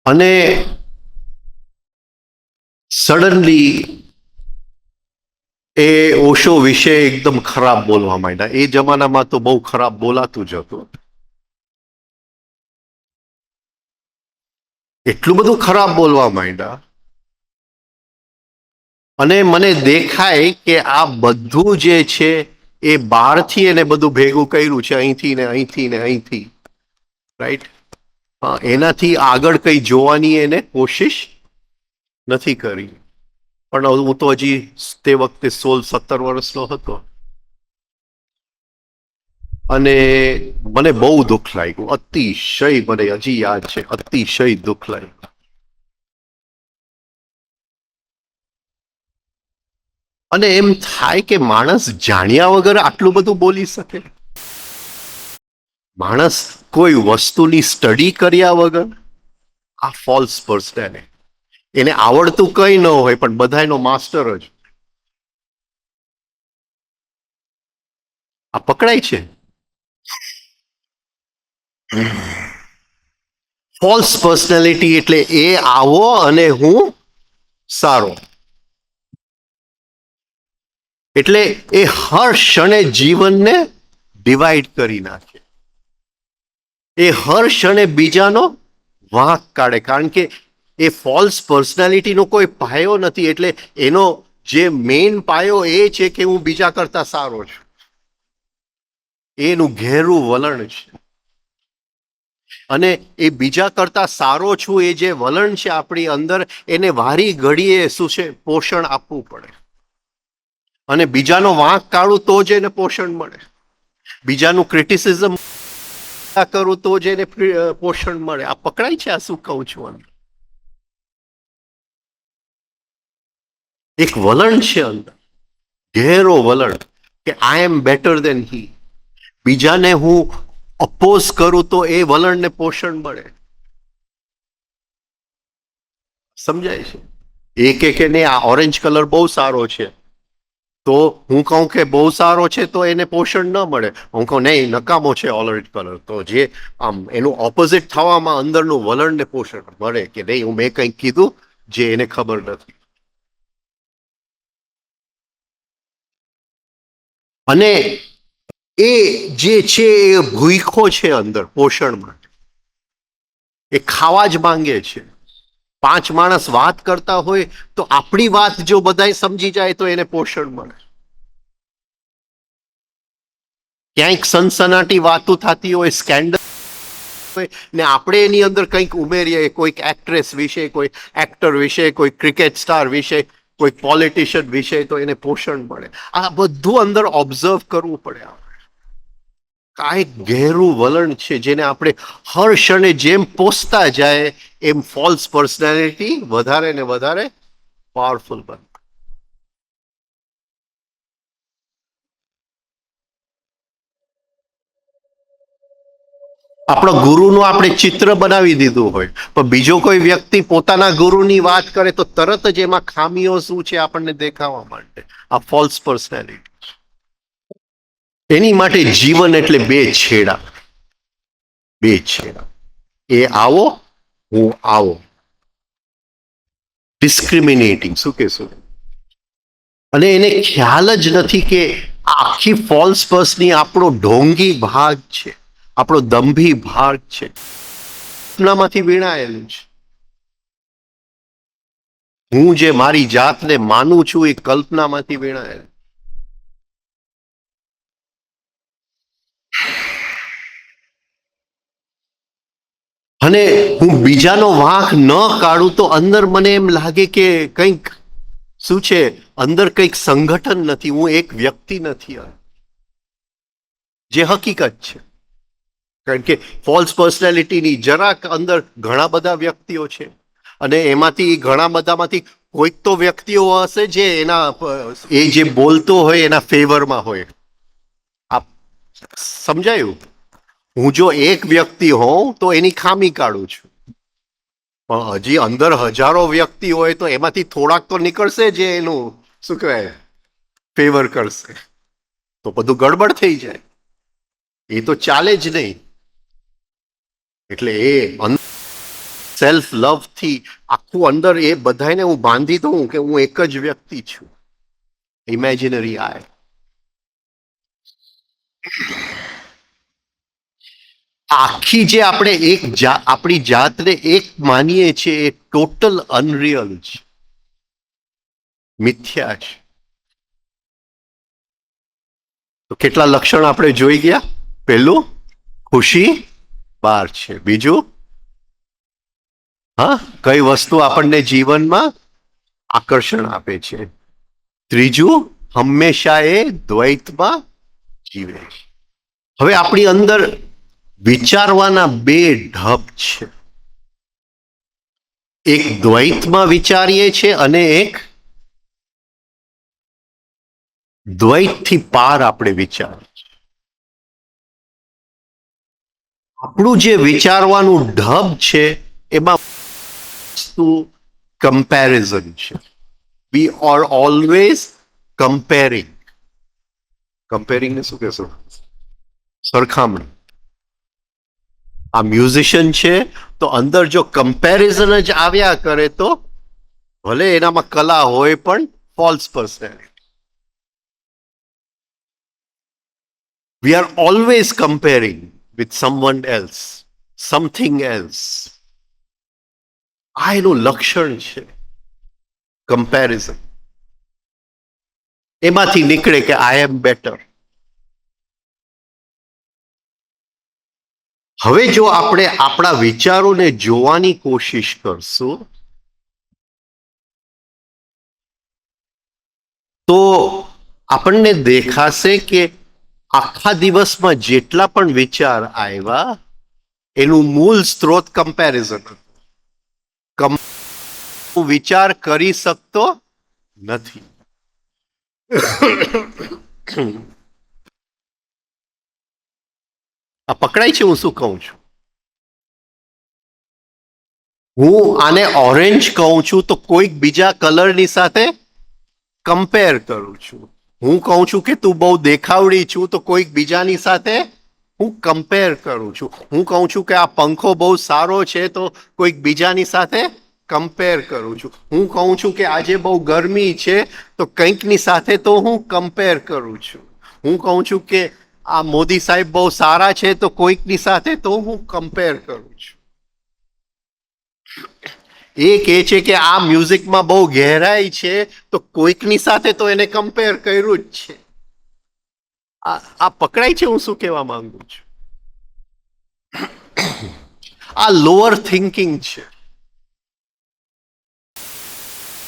અને સડનલી એ ઓશો વિશે એકદમ ખરાબ બોલવા માંડ્યા. એ જમાનામાં તો બહુ ખરાબ બોલાતું જ હતું. એટલું બધું ખરાબ બોલવા માંડ્યા અને મને દેખાય કે આ બધું જે છે એ બહારથી એને બધું ભેગું કર્યું છે, અહીંથી ને અહીંથી ને અહીંથી, રાઈટ. એનાથી આગળ કઈ જોવાની એને કોશિશ નથી કરી. પણ હું તો હજી તે વખતે 16-17 વર્ષનો હતો અને મને બહુ દુઃખ લાગ્યું, અતિશય. મને હજી યાદ છે, અતિશય દુઃખ લાગ્યું. અને એમ થાય કે માણસ જાણ્યા વગર આટલું બધું બોલી શકે? માણસ કોઈ વસ્તુની સ્ટડી કર્યા વગર? આ ફોલ્સ પર્સનાલિટી. એને આવડતું કઈ ન હોય પણ બધાનો માસ્ટર જ. આ પકડાય છે. ફોલ્સ પર્સનાલિટી એટલે એ આવો અને હું સારો. એટલે એ હર ક્ષણે જીવનને ડિવાઈડ કરી નાખે. એ હર ક્ષણે બીજાનો વાંક કાઢે, કારણ કે એ ફોલ્સ પર્સનાલિટીનો કોઈ પાયો નથી. એટલે એનો જે મેઇન પાયો એ છે કે હું બીજા કરતા સારો છું. એનું ઘેરું વલણ છે. અને એ બીજા કરતા સારો છું એ જે વલણ છે આપણી અંદર, એને વારી ઘડીએ શું છે પોષણ આપવું પડે. અને બીજાનો વાંક કાઢું તો જ એને પોષણ મળે. બીજાનું ક્રિટિસિઝમ કરું તો જ એને પોષણ મળે. આ પકડાય છે? આ શું કહું છું? એક વલણ છે અંદર, ઘેરો વલણ, કે આઈ એમ બેટર દેન હી. બીજાને હું અપોઝ કરું તો એ વલણને પોષણ મળે. સમજાય છે? એક એક ને આ ઓરેન્જ કલર બહુ સારો છે તો હું કહું કે બહુ સારો છે તો એને પોષણ ન મળે. હું કહું નહીં, નકામો છે ઓરેન્જ કલર, તો જે આમ એનું ઓપોઝિટ થવામાં અંદરનું વલણને પોષણ મળે કે નહીં, હું મેં કંઈક કીધું જે એને ખબર નથી. અને એ જે છે એ ભૂખો છે અંદર પોષણ માટે. એ ખાવા જ માંગે છે. 5 માણસ વાત કરતા હોય તો આપણી વાત જો બધાય સમજી જાય તો એને પોષણ મળે. ક્યાંક સનસનાટી વાતો થતી હોય, સ્કેન્ડલ હોય, ને આપણે એની અંદર કંઈક ઉમેરીએ, કોઈક એક્ટ્રેસ વિશે, કોઈ એક્ટર વિશે, કોઈ ક્રિકેટ સ્ટાર વિશે, કોઈ પોલિટિશિયન વિશે, તો એને પોષણ મળે. આ બધું અંદર ઓબ્ઝર્વ કરવું પડે. કાંઈક ઘેરું વલણ છે જેને આપણે હર ક્ષણે જેમ પોસતા જાય એમ ફોલ્સ પર્સનાલિટી વધારે ને વધારે પાવરફુલ બને. આપણો ગુરુનું આપણે ચિત્ર બનાવી દીધું હોય, પણ બીજો કોઈ વ્યક્તિ પોતાના ગુરુની વાત કરે તો તરત જ એમાં ખામીઓ શું છે આપણને દેખાવા માંડે. આ ફોલ્સ પર્સનાલિટી. એની માટે જીવન એટલે બે છેડા. બે છેડા. એ આવો, હું આવો. ડિસ્ક્રિમિનેટિંગ, શું કહેશું? અને એને ખ્યાલ જ નથી કે આખી ફોલ્સ પર્સની આપણો ઢોંગી ભાગ છે, આપણો દંભી ભાગ છે, કલ્પનામાંથી વીણાયેલું છે. હું જે મારી જાતને માનું છું એ કલ્પનામાંથી વીણાયેલું. અને હું બીજાનો વાંક ન કાઢું તો અંદર મને એમ લાગે કે કંઈક શું છે, અંદર કંઈક સંગઠન નથી, હું એક વ્યક્તિ નથી, જે હકીકત છે. કારણ કે ફોલ્સ પર્સનાલિટીની જરાક અંદર ઘણા બધા વ્યક્તિઓ છે અને એમાંથી ઘણા બધામાંથી કોઈક તો વ્યક્તિઓ હશે જે એના એ જે બોલતો હોય એના ફેવરમાં હોય. આપ સમજાયું? હું જો એક વ્યક્તિ હોઉં તો એની ખામી કાઢું છું, પણ હજી અંદર હજારો વ્યક્તિ હોય તો એમાંથી થોડાક તો નીકળશે જે એનું શું કહેવાય ફેવર કરશે, તો બધું ગડબડ થઈ જાય, એ તો ચાલે જ નહીં. એટલે એ સેલ્ફ લવ થી આખું અંદર એ બધાને હું બાંધી દઉં કે હું એક જ વ્યક્તિ છું, ઇમેજિનરી આય. આખી જે આપણે એક આપણી જાતને એક માનીએ છીએ એ ટોટલ અનરિયલ છે, મિથ્યા છે. તો કેટલા લક્ષણ આપણે જોઈ ગયા? પહેલું, ખુશી બહાર છે. બીજું, હા, કઈ વસ્તુ આપણને જીવનમાં આકર્ષણ આપે છે. ત્રીજું, હંમેશા એ દ્વૈતમાં જીવે છે. હવે આપણી અંદર વિચારવાના બે ઢબ છે, એક દ્વૈતમાં વિચારીએ છીએ અને એક દ્વૈતથી પાર આપણે વિચારીએ છીએ. આપણું જે વિચારવાનું ઢબ છે એમાં વસ્તુ કમ્પેરિઝન છે. We are always comparing. Comparing ને શું કહેશો? સરખામણી. આ મ્યુઝિશિયન છે તો અંદર જો કમ્પેરિઝન જ આવ્યા કરે તો ભલે એનામાં કલા હોય પણ false personality. We are always comparing with someone else, something else. આ એનું લક્ષણ છે, કમ્પેરિઝન. એમાંથી નીકળે કે આઈ એમ બેટર. હવે જો આપણે આપણા વિચારોને જોવાની કોશિશ કરશું તો આપણને દેખાશે કે આખા દિવસમાં જેટલા પણ વિચાર આવ્યા એનું મૂળ સ્ત્રોત કમ્પેરિઝન હતું. વિચાર કરી શકતો નથી. આ પકડાય છે હું શું કહું છું? હું આને ઓરેન્જ કહું છું તો કોઈક બીજા કલરની સાથે કમ્પેર કરું છું. હું કહું છું કે તું બહુ દેખાવડી છું તો કોઈક બીજાની સાથે હું કમ્પેર કરું છું. હું કહું છું કે આ પંખો બહુ સારો છે તો કોઈક બીજાની સાથે કમ્પેર કરું છું. હું કહું છું કે આજે બહુ ગરમી છે તો કંઈકની સાથે તો હું કમ્પેર કરું છું. હું કહું છું કે આ મોદી સાહેબ બહુ સારા છે તો કોઈકની સાથે તો હું કમ્પેર કરું છું. એ કહે છે કે આ મ્યુઝિકમાં બહુ ગહેરાઈ છે તો કોઈકની સાથે તો એને કમ્પેર કર્યું જ છે. આ પકડાય છે હું શું કહેવા માંગુ છું? આ લોઅર થિંકિંગ છે.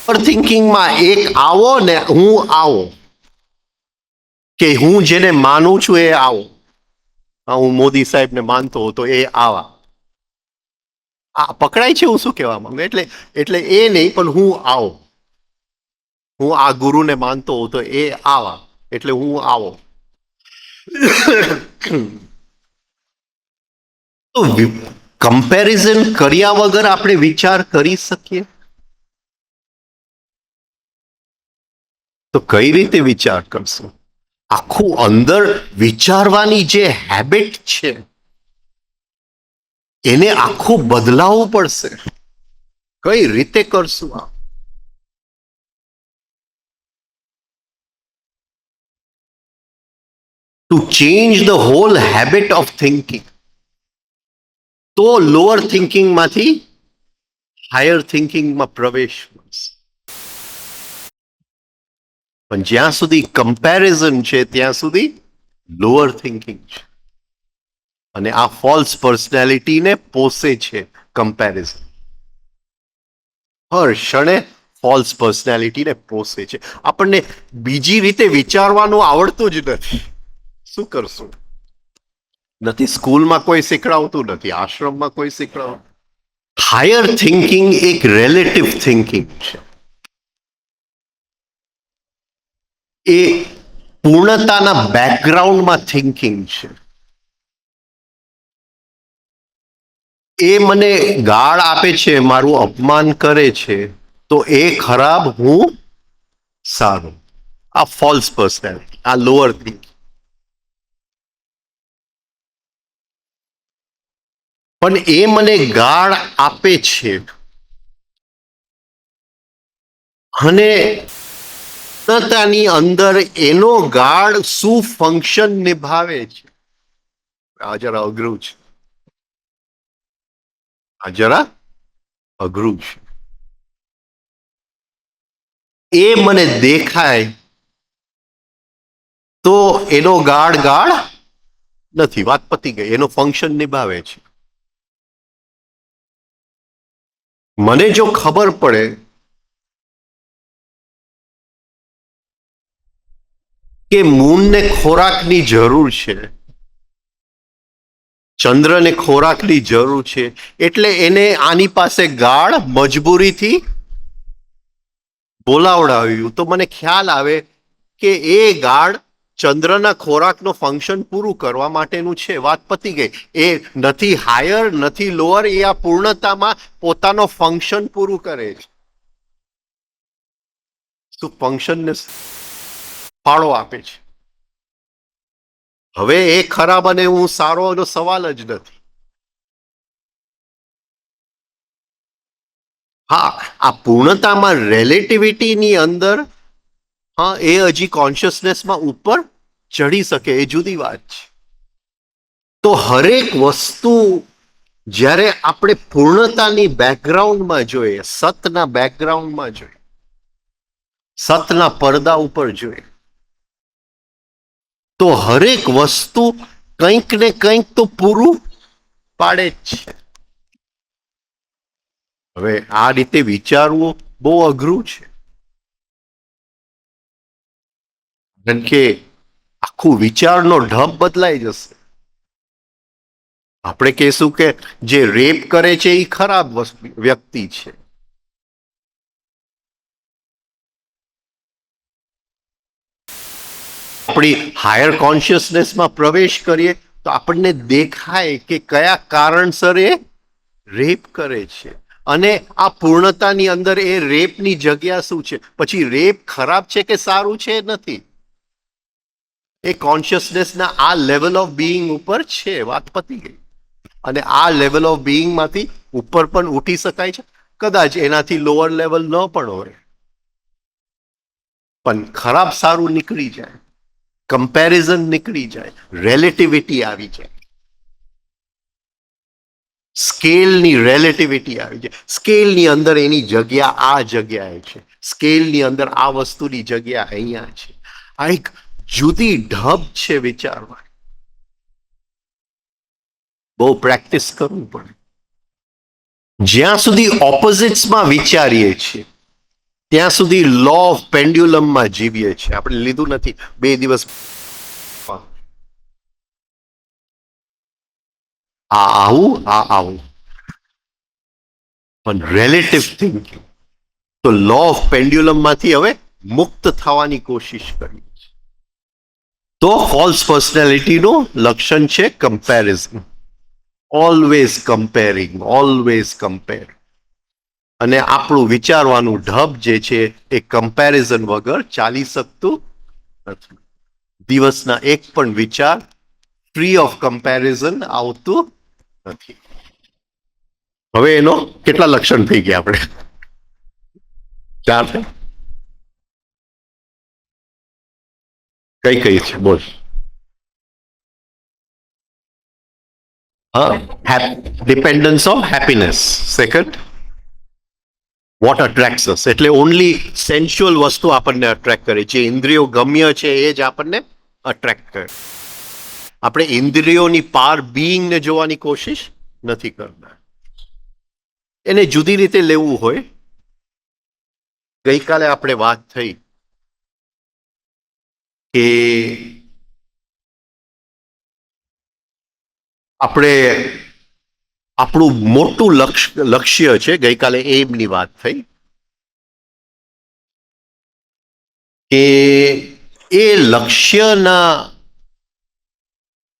લોઅર થિંકિંગમાં એક આવો ને હું આવો, કે હું જેને માનું છું એ આવો. હું મોદી સાહેબને માનતો હતો એ આવા. આ પકડાય છે હું શું કહેવા માંગુ? એટલે એ નહીં પણ હું આવો. હું આ ગુરુને માનતો હતો એ આવા, એટલે હું આવો. તો કમ્પેરિઝન કર્યા વગર આપણે વિચાર કરી શકીએ? તો કઈ રીતે વિચાર કરશું? આખું અંદર વિચારવાની જે હેબિટ છે એને આખું બદલાવવું પડશે. કઈ રીતે કરશું આ? To change the whole habit of thinking. તો લોઅર થિંકિંગમાંથી હાયર થિંકિંગમાં પ્રવેશ મળશે. પણ જ્યાં સુધી કમ્પેરિઝન છે ત્યાં સુધી લોઅર થિંકિંગ છે. અને આ ફોલ્સ પર્સનાલિટીને પોષે છે કમ્પેરિઝન. હર ક્ષણે ફોલ્સ પર્સનાલિટીને પોષે છે. આપણને બીજી રીતે વિચારવાનું આવડતું જ નથી. શું કરશું? નથી સ્કૂલમાં કોઈ શીખડાવતું, નથી આશ્રમમાં કોઈ શીખડાવતું. હાયર થિંકિંગ એક રિલેટિવ થિંકિંગ છે. એ પૂર્ણતાના બેકગ્રાઉન્ડમાં થિંકિંગ છે. એ મને ગાળ આપે છે, મારું અપમાન કરે છે, તો એ ખરાબ, હું સારું. આ ફોલ્સ પર્સનાલિટી, આ લોઅર થિંકિંગ. પણ એ મને ગાળ આપે છે અને પૂર્ણતાની અંદર એનો ગાળ શું ફંક્શન નિભાવે છે, આ જરા અઘરું છે. આ જરા અઘરું છે. એ મને દેખાય તો એનો ગાળ નથી, વાત પતી ગઈ. એનો ફંક્શન નિભાવે છે. મને જો ખબર પડે કે મૂનને ખોરાકની જરૂર છે, ચંદ્રને ખોરાકની જરૂર છે, એટલે એને આની પાસે ગાળ મજબૂરીથી બોલાવડાવ્યું, તો મને ખ્યાલ આવે કે એ ગાળ ચંદ્રના ખોરાકનો ફંક્શન પૂરું કરવા માટેનું છે. વાત પતી ગઈ. એ નથી હાયર, નથી લોઅર, એ આ પૂર્ણતામાં પોતાનો ફંક્શન પૂરું કરે છે. શું ફંક્શનને ફાળો આપે છે. હવે એ ખરાબ અને હું સારો એનો સવાલ જ નથી. હા, આ પૂર્ણતામાં રિલેટિવિટીની અંદર હા એ હજી કોન્શિયસનેસમાં ઉપર ચડી શકે, એ જુદી વાત છે. તો હરેક વસ્તુ જ્યારે આપણે પૂર્ણતાની બેકગ્રાઉન્ડમાં જોઈએ, સતના બેકગ્રાઉન્ડમાં જોઈએ, સતના પડદા ઉપર જોઈએ, તો હરેક વસ્તુ કંઈક ને કંઈક તો પૂરું પાડે જ છે. હવે આ રીતે વિચારવું બહુ અઘરું છે, કારણ કે આખું વિચારનો ઢબ બદલાઈ જશે. આપણે કહેશું કે જે રેપ કરે છે એ ખરાબ વ્યક્તિ છે. આપણી હાયર કોન્શિયસનેસમાં પ્રવેશ કરીએ તો આપણને દેખાય કે કયા કારણસર એ રેપ કરે છે, અને આ પૂર્ણતાની અંદર એ રેપની જગ્યા શું છે. પછી રેપ ખરાબ છે કે સારું છે નથી, એ કોન્શિયસનેસના આ લેવલ ઓફ બીઈંગ ઉપર છે. વાત પતી ગઈ. અને આ લેવલ ઓફ બીઈંગમાંથી ઉપર પણ ઉઠી શકાય છે. કદાચ એનાથી લોઅર લેવલ ન પણ હોય, પણ ખરાબ સારું નીકળી જાય, કમ્પેરિઝન નીકળી જાય, રિલેટિવિટી આવી જાય, સ્કેલની રિલેટિવિટી આવી જાય. સ્કેલની અંદર એની જગ્યા આ જગ્યાએ છે, સ્કેલની અંદર આ વસ્તુની જગ્યા અહીંયા છે. આ એક જુદી ઢબ છે વિચારવા. બહુ પ્રેક્ટિસ કરવું પડે. જ્યાં સુધી ઓપોઝિટ્સમાં વિચારીએ છીએ ત્યાં સુધી લો ઓફ પેન્ડ્યુલમમાં જીવીએ છીએ. આપણે લીધું નથી 2 દિવસ આ આવું, આ આવું, પણ રિલેટિવ થિંકિંગ તો લો ઓફ પેન્ડ્યુલમમાંથી હવે મુક્ત થવાની કોશિશ કરી. તો ફોલ્સ પર્સનાલિટીનું લક્ષણ છે comparison. Always comparing, always compare. અને આપણું વિચારવાનું ઢબ જે છે એ કમ્પેરિઝન વગર ચાલી શકતું નથી. દિવસના એક પણ વિચાર ફ્રી ઓફ કમ્પેરિઝન આવતું નથી. હવે એનો કેટલા લક્ષણ થઈ ગયા આપણે? 4 કઈ છે બોલ? Dependence of happiness. Second, what attracts us, એટલે ઓનલી સેન્સ્યુઅલ વસ્તુ આપણને અટ્રેક્ટ કરે. જે ઇન્દ્રિયો ગમ્ય છે એ જ આપણને અટ્રેક્ટ કરે. આપણે ઇન્દ્રિયોની પાર બીઈંગને જોવાની કોશિશ નથી કરતા. એને જુદી રીતે લેવું હોય. ગઈકાલે આપણે વાત થઈ કે આપણે આપણું મોટું લક્ષ્ય છે. ગઈકાલે એમની વાત થઈ કે એ લક્ષ્યના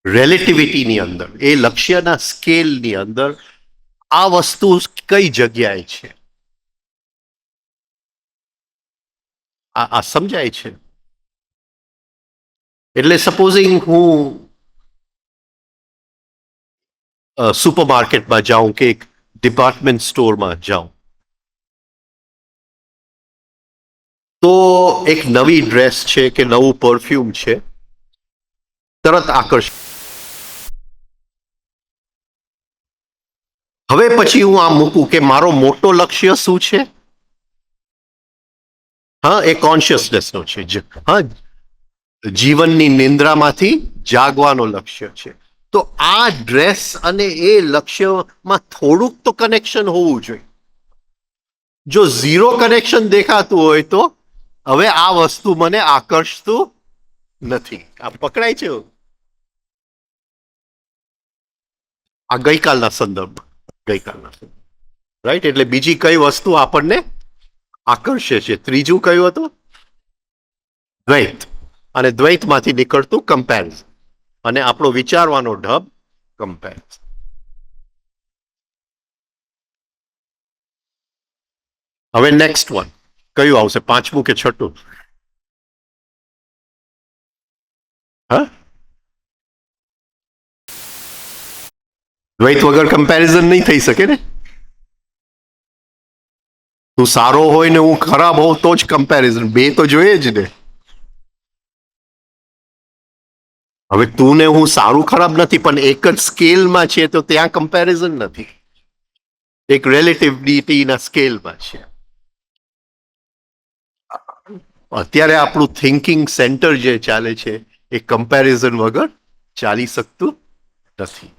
રિલેટિવિટીની અંદર, એ લક્ષ્યના સ્કેલની અંદર આ વસ્તુ કઈ જગ્યાએ છે, આ સમજાય છે? એટલે સપોઝિંગ હું સુપરમાર્કેટમાં જાઉં કે એક ડિપાર્ટમેન્ટ સ્ટોરમાં જાઉં, તો એક નવી ડ્રેસ છે કે નવું પરફ્યુમ છે, તરત આકર્ષણ. હવે પછી હું આ મૂકું કે મારો મોટો લક્ષ્ય શું છે? હા, એ કોન્શિયસનેસનો છે. હા, જીવનની નિંદ્રામાંથી જાગવાનો લક્ષ્ય છે. તો આ ડ્રેસ અને એ લક્ષ્યમાં થોડુંક તો કનેક્શન હોવું જોઈએ. જો ઝીરો કનેક્શન દેખાતું હોય તો હવે આ વસ્તુ મને આકર્ષતું નથી. આ પકડાય છે? આ ગઈકાલના સંદર્ભ, રાઈટ? એટલે બીજી કઈ વસ્તુ આપણને આકર્ષે છે? ત્રીજું કયું હતું? દ્વૈત. અને દ્વૈતમાંથી નીકળતું કમ્પેરિઝન, અને આપણો વિચારવાનો ઢબ કમ્પેરિઝન. હવે નેક્સ્ટ વન કયું આવશે? પાંચમું કે છઠ્ઠું? હા, દ્વૈત વગર કમ્પેરિઝન નહીં થઈ શકે ને. તું સારો હોય ને હું ખરાબ હોઉં તો જ કમ્પેરિઝન. બે તો જોઈએ જ ને. હવે તું ને હું સારું ખરાબ નથી, પણ એક જ સ્કેલમાં છે, તો ત્યાં કમ્પેરિઝન નથી. એક રિલેટિવિટીના સ્કેલમાં છે. અત્યારે આપણું થિંકિંગ સેન્ટર જે ચાલે છે એ કમ્પેરિઝન વગર ચાલી શકતું નથી.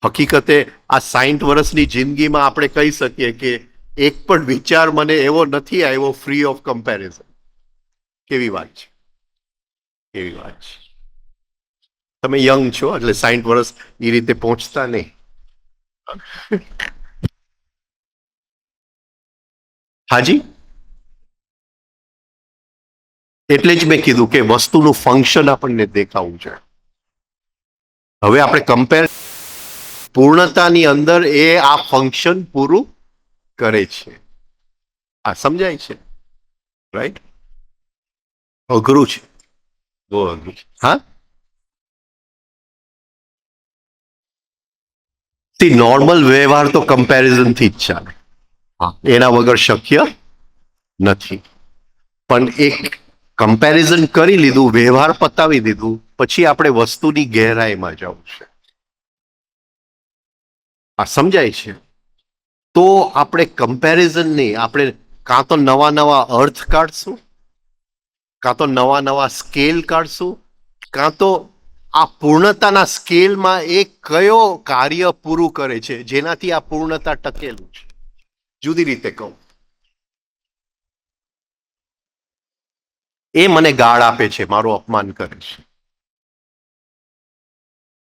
હકીકતે આ 60 વર્ષની જિંદગીમાં આપણે કહી શકીએ કે એક પણ વિચાર મને એવો નથી આવ્યો ફ્રી ઓફ કમ્પેરિઝન. કેવી વાત છે, કેવી વાત છે. તમે યંગ છો એટલે 60 વર્ષ એ રીતે પહોંચતા નહીં. હાજી, એટલે જ મેં કીધું કે વસ્તુનું ફંક્શન આપણને દેખાવું છે. હવે આપણે કમ્પેર પૂર્ણતાની અંદર એ આ ફંક્શન પૂરું કરે છે. આ સમજાય છે? રાઈટ? અઘરું છે, બહુ અઘરું છે. હા, નોર્મલ વ્યવહાર તો કમ્પેરિઝન થી જ ચાલે. એના વગર શક્ય નથી. પણ એક કમ્પેરિઝન કરી લીધું, વ્યવહાર પતાવી દીધું, પછી આપણે વસ્તુની ગહેરાઈમાં જવું છે. આ સમજાય છે? તો આપણે કમ્પેરિઝન નહીં, આપણે કાં તો નવા નવા અર્થ કાઢશું, કાં તો નવા નવા સ્કેલ કાઢશું, કાં તો આ પૂર્ણતાના સ્કેલમાં એ કયો કાર્ય પૂરું કરે છે જેનાથી આ પૂર્ણતા ટકેલું છે. જુદી રીતે કહું, એ મને ગાળ આપે છે, મારું અપમાન કરે છે,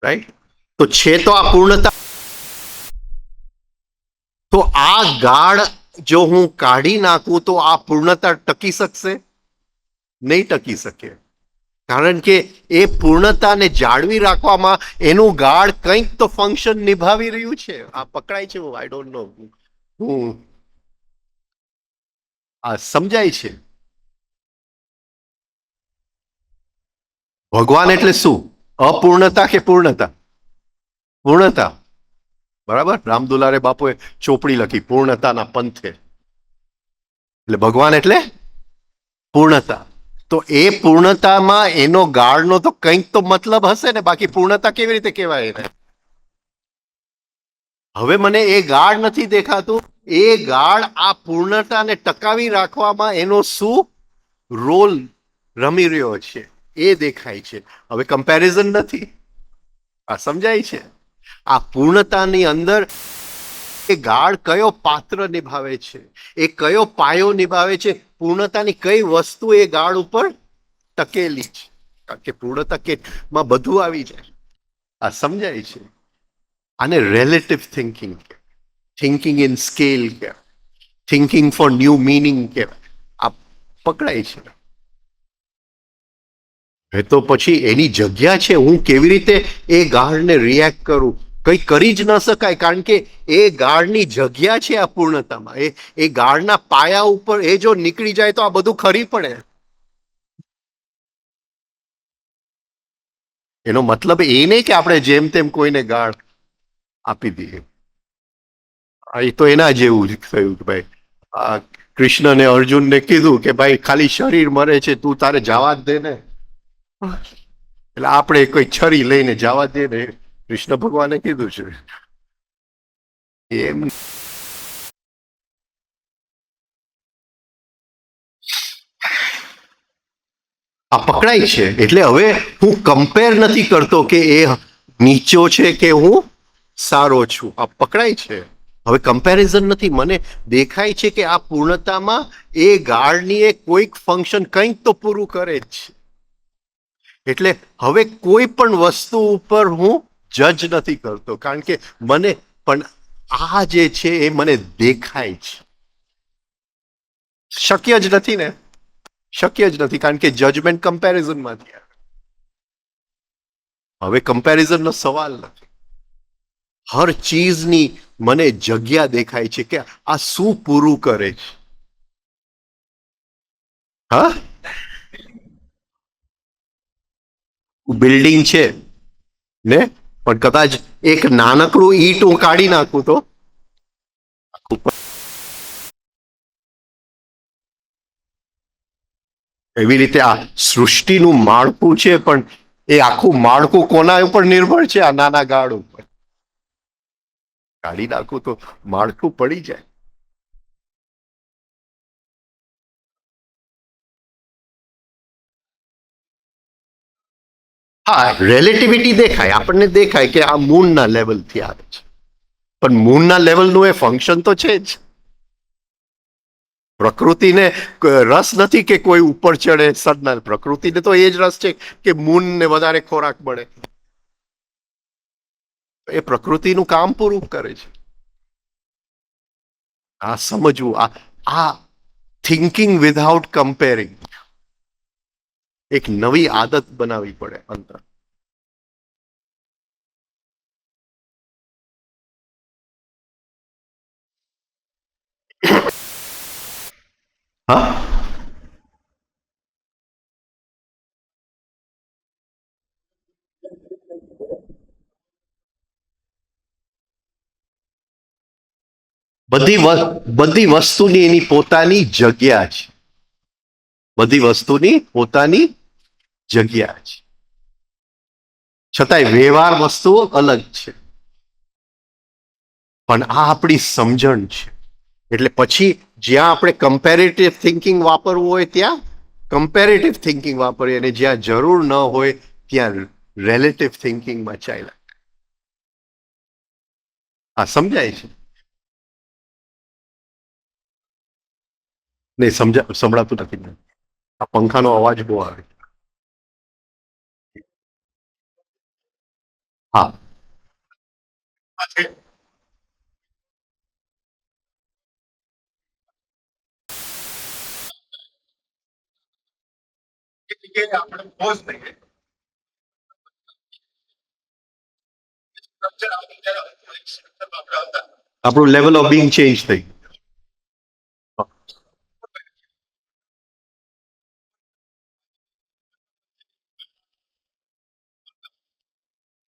રાઈટ? તો છે તો આ પૂર્ણતા. તો આ ગાળ જો હું કાઢી નાખું તો આ પૂર્ણતા ટકી શકશે? નહીં ટકી શકે. કારણ કે એ પૂર્ણતાને જાળવી રાખવામાં એનું ગાળ કંઈક તો ફંક્શન નિભાવી રહ્યું છે. આ પકડાય છે? I don't know. હું આ સમજાય છે? ભગવાન એટલે શું? અપૂર્ણતા કે પૂર્ણતા? પૂર્ણતા. બરાબર. રામદુલારે બાપુએ ચોપડી લખી પૂર્ણતાના પંથે. એટલે ભગવાન એટલે પૂર્ણતા. તો એ પૂર્ણતામાં એનો ગાળનો તો કંઈક તો મતલબ હશે ને, બાકી પૂર્ણતા કેવી રીતે કહેવાય એને? હવે મને એ ગાળ નથી દેખાતું. એ ગાળ આ પૂર્ણતાને ટકાવી રાખવામાં એનો શું રોલ રમી રહ્યો છે? એ દેખાય છે. હવે કમ્પેરિઝન નથી. આ સમજાય છે? આ પૂર્ણતાની અંદર એ ગાઢ કયો પાત્ર નિભાવે છે, એ કયો પાયો નિભાવે છે, પૂર્ણતાની કઈ વસ્તુ એ ગાઢ ઉપર ટકેલી છે. કારણ કે પૂર્ણતા માં બધું આવી જાય. આ સમજાય છે? આને relative thinking, thinking in scale કહેવાય, થિંકિંગ ફોર ન્યૂ મિનિંગ કહેવાય. આ પકડાય છે. એ તો પછી એની જગ્યા છે, હું કેવી રીતે એ ગાઢને રિએક્ટ કરું, કંઈ કરી જ ન શકાય. કારણ કે એ ગાઢની જગ્યા છે આ પૂર્ણતામાં. એ ગાઢના પાયા ઉપર એ જો નીકળી જાય તો આ બધું ખરી પડે. એનો મતલબ એ નહીં કે આપણે જેમ તેમ કોઈને ગાઢ આપી દઈએ. એ તો એના જેવું જ થયું કે ભાઈ આ કૃષ્ણને અર્જુનને કીધું કે ભાઈ ખાલી શરીર મરે છે, તું તારે જવા જ દે ને. એટલે આપણે કોઈ છરી લઈને જવા દે ને, કૃષ્ણ ભગવાને કીધું છે એમ. આ પકડાય છે. એટલે હવે હું કમ્પેર નથી કરતો કે એ નીચો છે કે હું સારો છું. આ પકડાય છે. હવે કમ્પેરિઝન નથી. મને દેખાય છે કે આ પૂર્ણતામાં એ ગાઢની એ કોઈક ફંક્શન કંઈક તો પૂરું કરે જ છે. એટલે હવે કોઈ પણ વસ્તુ ઉપર હું જજ નથી કરતો, કારણ કે મને પણ આ જે છે એ મને દેખાય છે. શક્ય જ નથી ને, શક્ય જ નથી, કારણ કે જજમેન્ટ કમ્પેરિઝનમાંથી આવે. હવે કમ્પેરિઝનનો સવાલ નથી. હર ચીજની મને જગ્યા દેખાય છે કે આ શું પૂરું કરે છે. હા, બિલ્ડિંગ છે ને, પણ કદાચ એક નાનકડું ઈંટ હું કાઢી નાખું તો એવી રીતે આ સૃષ્ટિનું માળખું છે, પણ એ આખું માળખું કોના ઉપર નિર્ભર છે? આ નાના ગાળ ઉપર. કાઢી નાખું તો માળખું પડી જાય. હા, રિલેટિવિટી દેખાય, આપણને દેખાય કે આ મૂનના લેવલથી આવે છે, પણ મૂનના લેવલનું એ ફંક્શન તો છે જ. પ્રકૃતિને રસ નથી કે કોઈ ઉપર ચડે સદના. પ્રકૃતિને તો એ જ રસ છે કે મૂનને વધારે ખોરાક મળે. એ પ્રકૃતિનું કામ પૂરું કરે છે. આ સમજવું, આ થિંકિંગ વિધાઉટ કમ્પેરિંગ, એક નવી આદત બનાવવી પડે અંદર. હા, બધી વસ્તુની એની પોતાની જગ્યા છે. બધી વસ્તુની પોતાની જગ્યા છે, છતાંય વ્યવહાર વસ્તુઓ અલગ છે. પણ આ આપણી સમજણ છે. એટલે પછી જ્યાં આપણે કમ્પેરેટિવ થિંકિંગ વાપરવું હોય ત્યાં કમ્પેરેટિવ થિંકિંગ વાપરીએ, અને જ્યાં જરૂર ન હોય ત્યાં રિલેટિવ થિંકિંગમાં ચાલ્યા. આ સમજાય છે? નહીં, સંભળાતું નથી. આ પંખાનો અવાજ બહુ આવે. હા, આપણું લેવલ ઓફ બિંગ ચેન્જ થઈ.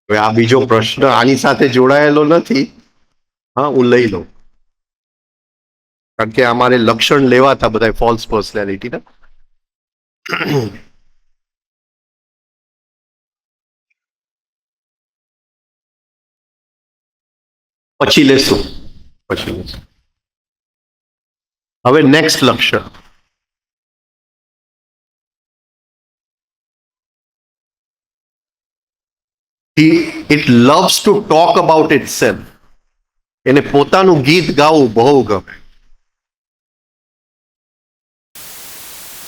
હવે આ બીજો પ્રશ્ન આની સાથે જોડાયેલો નથી. હા, હું લઈ લઉં, કારણ કે અમારે લક્ષણ લેવાતા બધા ફોલ્સ પર્સનાલિટી ને. પછી લેશું, પછી લેશું. હવે નેક્સ્ટ લક્ષણ. It loves to talk about it self. એને પોતાનું ગીત ગાવું બહુ ગમે.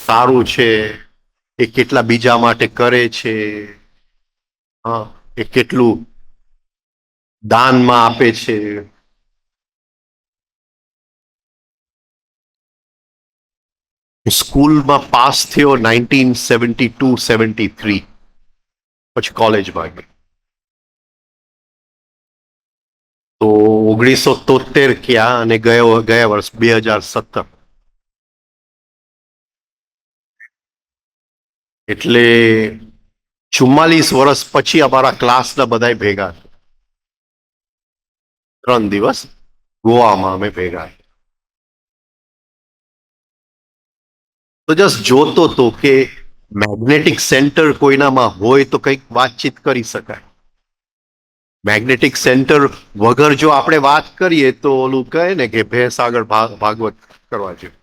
સારું છે, એ કેટલા બીજા માટે કરે છે, હા, એ કેટલું દાનમાં આપે છે. સ્કૂલમાં પાસ થયો 1972-73, પછી કોલેજમાં ગયો તો 1973 ક્યાં અને ગયા વર્ષ 2017, એટલે 44 વર્ષ પછી અમારા ક્લાસના બધા ભેગા 3 દિવસ ગોવામાં અમે ભેગા. તો જસ્ટ જોતો તો કે મેગ્નેટિક સેન્ટર કોઈનામાં હોય તો કંઈક વાતચીત કરી શકાય. મેગ્નેટિક સેન્ટર વગર જો આપણે વાત કરીએ તો ઓલું કહે ને કે ભેંસ આગળ ભાગવત કરવા જેવું.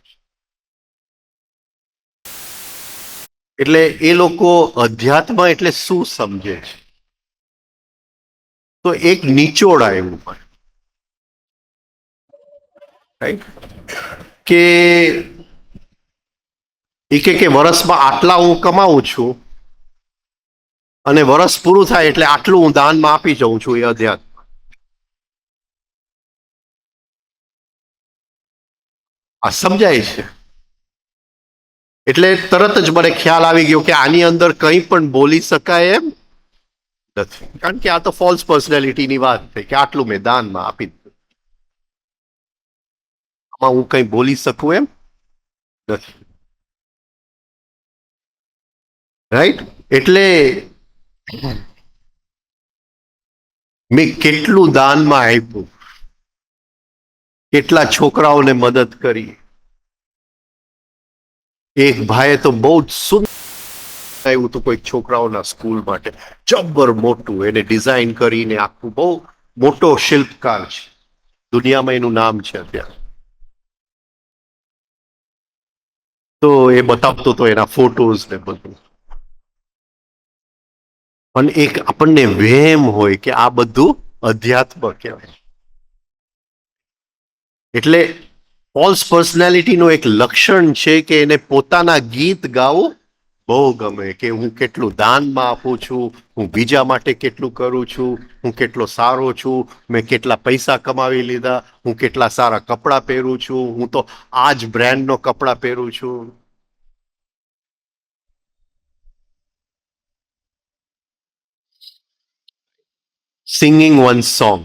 એટલે એ લોકો અધ્યાત્મ એટલે શું સમજે છે, તો એક નિચોડ આવ્યું હોય, રાઈટ, કે કે વર્ષમાં આટલા હું કમાઉં છું અને વર્ષ પૂરું થાય એટલે આટલું હું દાનમાં આપી જાઉં છું. એ અધ્યાત્મ. આ સમજાય છે? એટલે તરત જ મને ખ્યાલ આવી ગયો કે આની અંદર કંઈ પણ બોલી શકાય એમ નથી, કારણ કે આ તો ફોલ્સ પર્સનાલિટીની વાત થઈ કે આટલું મેં દાનમાં આપી દીધું. આમાં હું કંઈ બોલી શકું એમ નથી, રાઈટ. એટલે મેં કેટલું દાનમાં આપ્યું, કેટલા છોકરાઓને મદદ કરી. એક ભાઈએ તો બહુ જ સુંદર આવ્યું હતું કોઈક છોકરાઓના સ્કૂલ માટે, જબ્બર મોટું, એને ડિઝાઇન કરીને આખું, બહુ મોટો શિલ્પકાર છે, દુનિયામાં એનું નામ છે અત્યારે. તો એ બતાવતો હતો એના ફોટોઝ ને બધું. પણ એક આપણને વહેમ હોય કે આ બધું અધ્યાત્મ કહેવાય. એટલે ફોલ્સ પર્સનાલિટીનું એક લક્ષણ છે કે એને પોતાના ગીત ગાવું બહુ ગમે, કે હું કેટલું દાનમાં આપું છું, હું બીજા માટે કેટલું કરું છું, હું કેટલો સારો છું, મેં કેટલા પૈસા કમાવી લીધા, હું કેટલા સારા કપડાં પહેરું છું, હું તો આ જ બ્રાન્ડનો કપડાં પહેરું છું. Singing one song.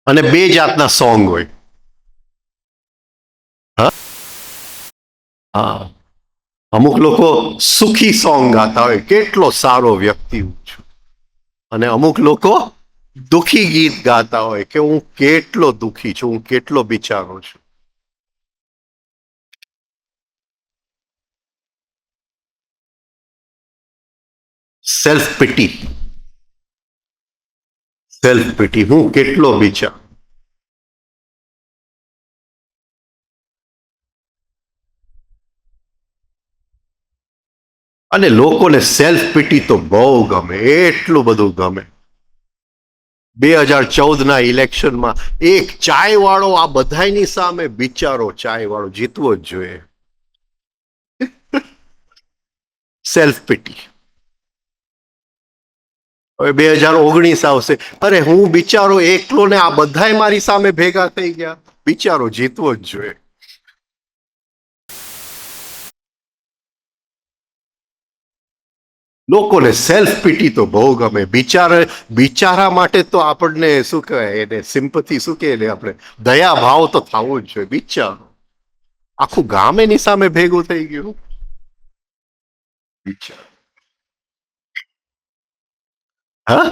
અને બે જાતના સોંગ હોય. હા, અમુક લોકો સુખી સોંગ ગાતા હોય, કેટલો સારો વ્યક્તિ હું છું, અને અમુક લોકો દુખી ગીત ગાતા હોય કે હું કેટલો દુખી છું, હું કેટલો બિચારો છું. સેલ્ફ પિટી, સેલ્ફ પિટી, હું કેટલો બિચારો. અને લોકોને સેલ્ફ પિટી તો બહુ ગમે, એટલું બધું ગમે. 2014 ઇલેક્શનમાં એક ચાય વાળો આ બધાની સામે બિચારો ચાય વાળો જીતવો જ જોઈએ. Self pity. હવે 2019 આવશે, અરે હું બિચારો એકલો ને આ બધા મારી સામે ભેગા થઈ ગયા, બિચારો જીતવો જ જોઈએ. લોકોને સેલ્ફ પિટી તો બહુ ગમે. બિચારા માટે તો આપણને શું કહેવાય, એને સિમ્પથી શું કહે, આપણે દયા ભાવ તો થવો જ જોઈએ. બિચારો આખું ગામ એની સામે ભેગું થઈ ગયું. બિચારો. હા,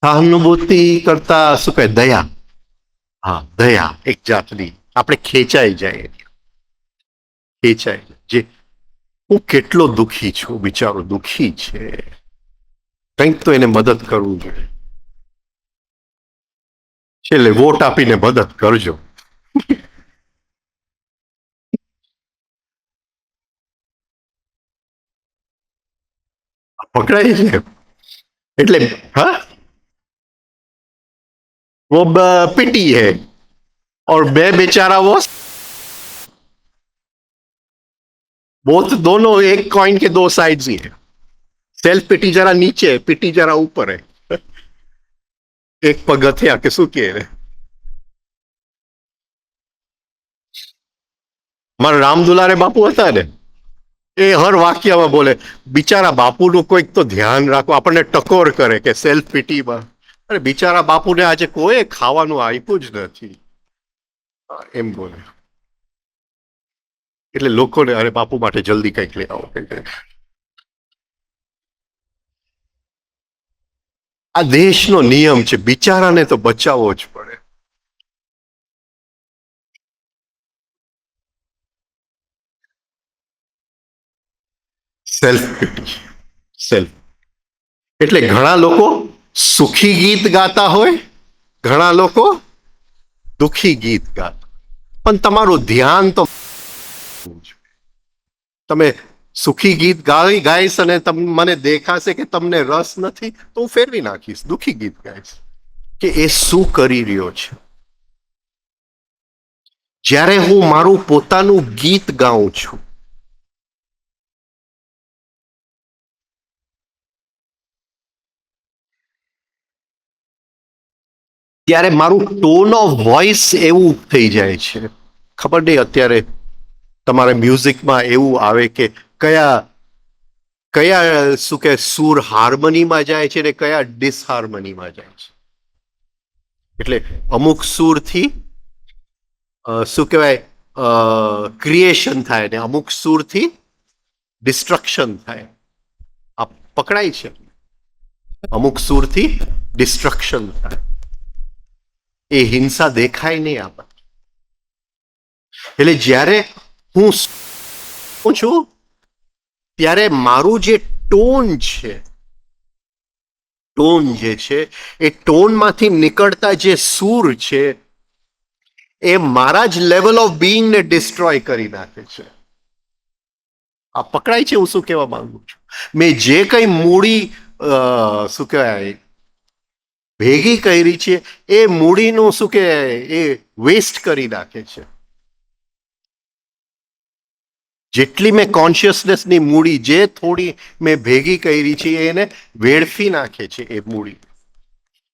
સહાનુભૂતિ કરતા શું કહે, દયા. હા, દયા એક જાતની, આપણે ખેંચાઈ જાય, ખેંચાય જે હું કેટલો દુખી છું, બિચારો દુખી છે, કંઈક તો એને મદદ કરવું જોઈએ. છેલ્લે વોટ આપીને મદદ કરજો. પકડાય છે એટલે હા वो पिटी है और बे बेचारा वो बोथ दोनों एक कॉइन के दो साइड्स ही है सेल्फ पिटी जरा नीचे है पिटी जरा ऊपर है એક પગથિયા કે શું કે મારા રામ દુલારે બાપુ હતા ને એ હર વાક્યમાં બોલે બિચારા બાપુનું કોઈક તો ધ્યાન રાખો આપણને ટકોર કરે કે સેલ્ફ પિટીમાં અરે બિચારા બાપુને આજે કોઈ ખાવાનું આપ્યું જ નથી એમ બોલે એટલે લોકોને અરે બાપુ માટે જલ્દી કંઈક લઈ આવો આ દેશનો નિયમ છે બિચારાને તો બચાવવો જ પડે સેલ્ફ પિટી સેલ્ફ એટલે ઘણા લોકો સુખી ગીત ગાતા હોય ઘણા લોકો દુખી ગીત ગાતા પણ તમારું ધ્યાન તો તમે સુખી ગીત ગાઈશ અને મને દેખાશે કે તમને રસ નથી તો હું ફેરવી નાખીશ દુખી ગીત ગાઈશ કે એ શું કરી રહ્યો છે જ્યારે હું મારું પોતાનું ગીત ગાઉં છું ત્યારે મારું ટોન ઓફ વોઇસ એવું થઈ જાય છે ખબર નહીં અત્યારે તમારે મ્યુઝિકમાં એવું આવે કે કયા કયા શું કે સુર હાર્મનીમાં જાય છે ને કયા ડિસહાર્મનીમાં જાય છે એટલે અમુક સુરથી શું કહેવાય ક્રિએશન થાય ને અમુક સુરથી ડિસ્ટ્રક્શન થાય આ પકડાય છે અમુક સુરથી ડિસ્ટ્રક્શન થાય એ હિંસા દેખાય નહીં આપણને એટલે જ્યારે હું છું ત્યારે મારું જે ટોન છે ટોન જે છે એ ટોનમાંથી નીકળતા જે સૂર છે એ મારા જ લેવલ ઓફ બીઈંગને ડિસ્ટ્રોય કરી નાખે છે આ પકડાય છે હું શું કહેવા માંગુ છું મેં જે કંઈ મૂડી શું કહેવાય ભેગી કરી છે એ મૂડીનું શું કે એ વેસ્ટ કરી નાખે છે જેટલી મેં કોન્શિયસનેસની મૂડી જે થોડી મેં ભેગી કરી છે એને વેડફી નાખે છે એ મૂડી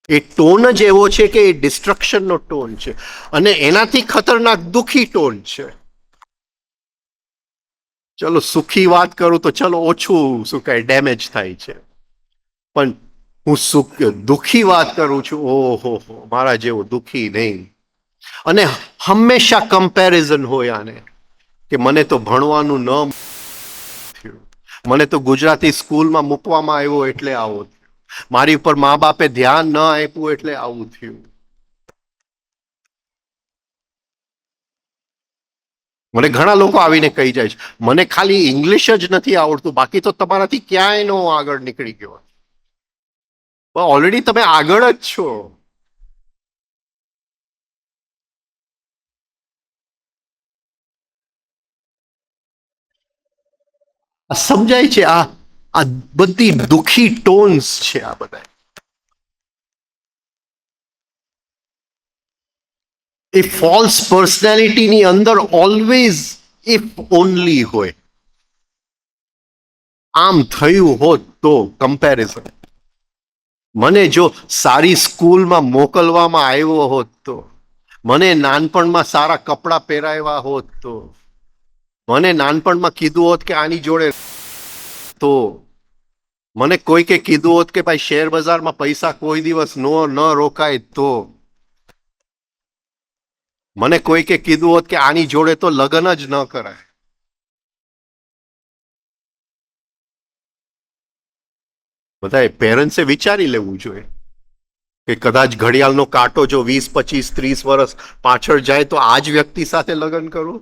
એ ટોન જ એવો છે કે એ ડિસ્ટ્રક્શનનો ટોન છે અને એનાથી ખતરનાક દુઃખી ટોન છે ચલો સુખી વાત કરું તો ચલો ઓછું શું કહે ડેમેજ થાય છે પણ હું દુઃખી વાત કરું છું ઓહો મારા જેવો દુઃખી નહીં અને હંમેશા કમ્પેરિઝન હોય આને કે મને તો ભણવાનું ન થયું મને તો ગુજરાતી સ્કૂલમાં મૂકવામાં આવ્યો એટલે આવો થયું મારી ઉપર મા બાપે ધ્યાન ન આપ્યું એટલે આવું થયું મને ઘણા લોકો આવીને કહી જાય છે મને ખાલી ઇંગ્લિશ જ નથી આવડતું બાકી તો તમારાથી ક્યાંય નો આગળ નીકળી ગયો ઓલરેડી તમે આગળ જ છો સમજાય છે આ આ બધી દુખી ટોન્સ છે આ બધા એ ફોલ્સ પર્સનાલિટીની અંદર ઓલવેઝ ઇફ ઓનલી હોય આમ થયું હોત તો કમ્પેરિઝન મને જો સારી સ્કૂલમાં મોકલવામાં આવ્યો હોત તો મને નાનપણમાં સારા કપડાં પહેરાવ્યા હોત તો મને નાનપણમાં કીધું હોત કે આની જોડે તો મને કોઈકે કીધું હોત કે ભાઈ શેર બજારમાં પૈસા કોઈ દિવસ ન રોકાય તો મને કોઈકે કીધું હોત કે આની જોડે તો લગ્ન જ ન કરાય બધાએ પેરેન્ટ્સે વિચારી લેવું જોઈએ કે કદાચ ઘડિયાળનો કાંટો જો 20, 25, 30 વર્ષ પાછળ જાય તો આ જ વ્યક્તિ સાથે લગ્ન કરું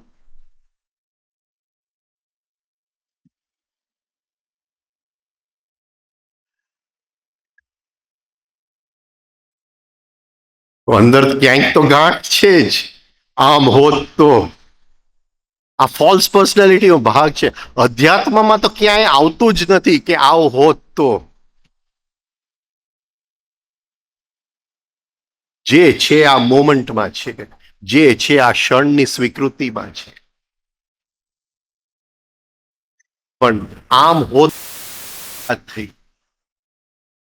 અંદર ક્યાંક તો ગાંઠ છે જ આમ હોત તો આ ફોલ્સ પર્સનાલિટીનો ભાગ છે અધ્યાત્મમાં તો ક્યાંય આવતું જ નથી કે આવું હોત તો જે છે આ મોમેન્ટમાં છે, જે છે આ ક્ષણની સ્વીકૃતિમાં છે. પણ આમ હોત થઈ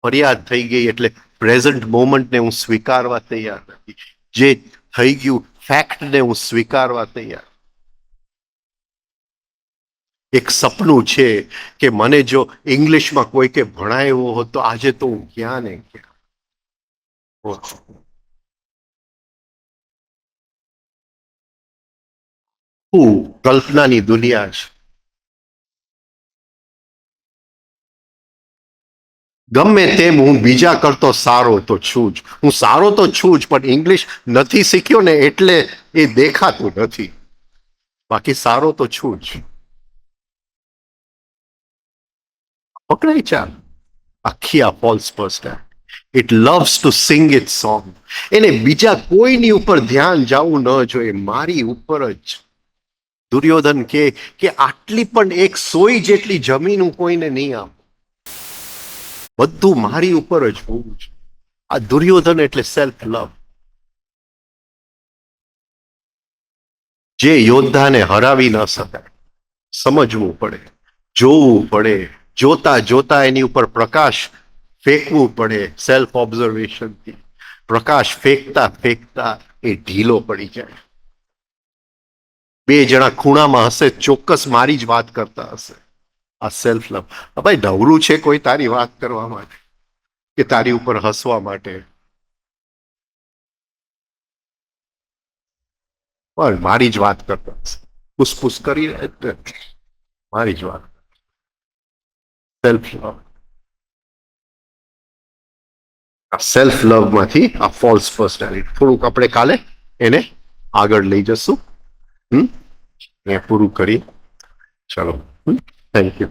ફરિયાદ થઈ ગઈ એટલે પ્રેઝન્ટ મોમેન્ટને હું સ્વીકારવા તૈયાર નથી. જે થઈ ગયું ફેક્ટને હું સ્વીકારવા તૈયાર. એક સપનું છે કે મને જો ઇંગ્લિશમાં કોઈ કે ભણાવ્યો હોત તો આજે તો હું ક્યાં ને ક્યાં. કલ્પનાની દુનિયા છે. ગમે તેમ હું બીજા કરતો સારો તો છું જ, હું સારો તો છું જ, પણ ઇંગ્લિશ નથી શીખ્યો ને એટલે એ દેખાતું નથી. બાકી સારો તો છું જ. પકડાઈ ચાલ આખી આ false personality. It loves to sing it song. એને બીજા કોઈની ઉપર ધ્યાન જવું ન જોઈએ, મારી ઉપર જ. દુર્યોધન કે આટલી પણ એક સોય જેટલી જમીન હું કોઈને નહીં આપું, બધું મારી ઉપર જ હોવું છે. આ દુર્યોધન એટલે સેલ્ફ લવ. જે યોદ્ધાને હરાવી ન શકાય, સમજવું પડે, જોવું પડે, જોતા જોતા એની ઉપર પ્રકાશ ફેંકવું પડે. સેલ્ફ ઓબ્ઝર્વેશનથી પ્રકાશ ફેંકતા ફેંકતા એ ઢીલો પડી જાય. બે જણા ખૂણામાં હશે, ચોક્કસ મારી જ વાત કરતા હશે. આ સેલ્ફ લવ. ભાઈ નવરું છે કોઈ તારી વાત કરવા માટે કે તારી ઉપર હસવા માટે? પણ મારી જ વાત કરતા હશે, પુસપુસ કરી મારી જ વાત. Self love. સેલ્ફ લવ માંથી આ ફોલ્સ પર્સનાલિટી થોડુંક આપણે કાલે એને આગળ લઈ જશું. એ પૂરું કરી. ચલો, થેન્ક યુ.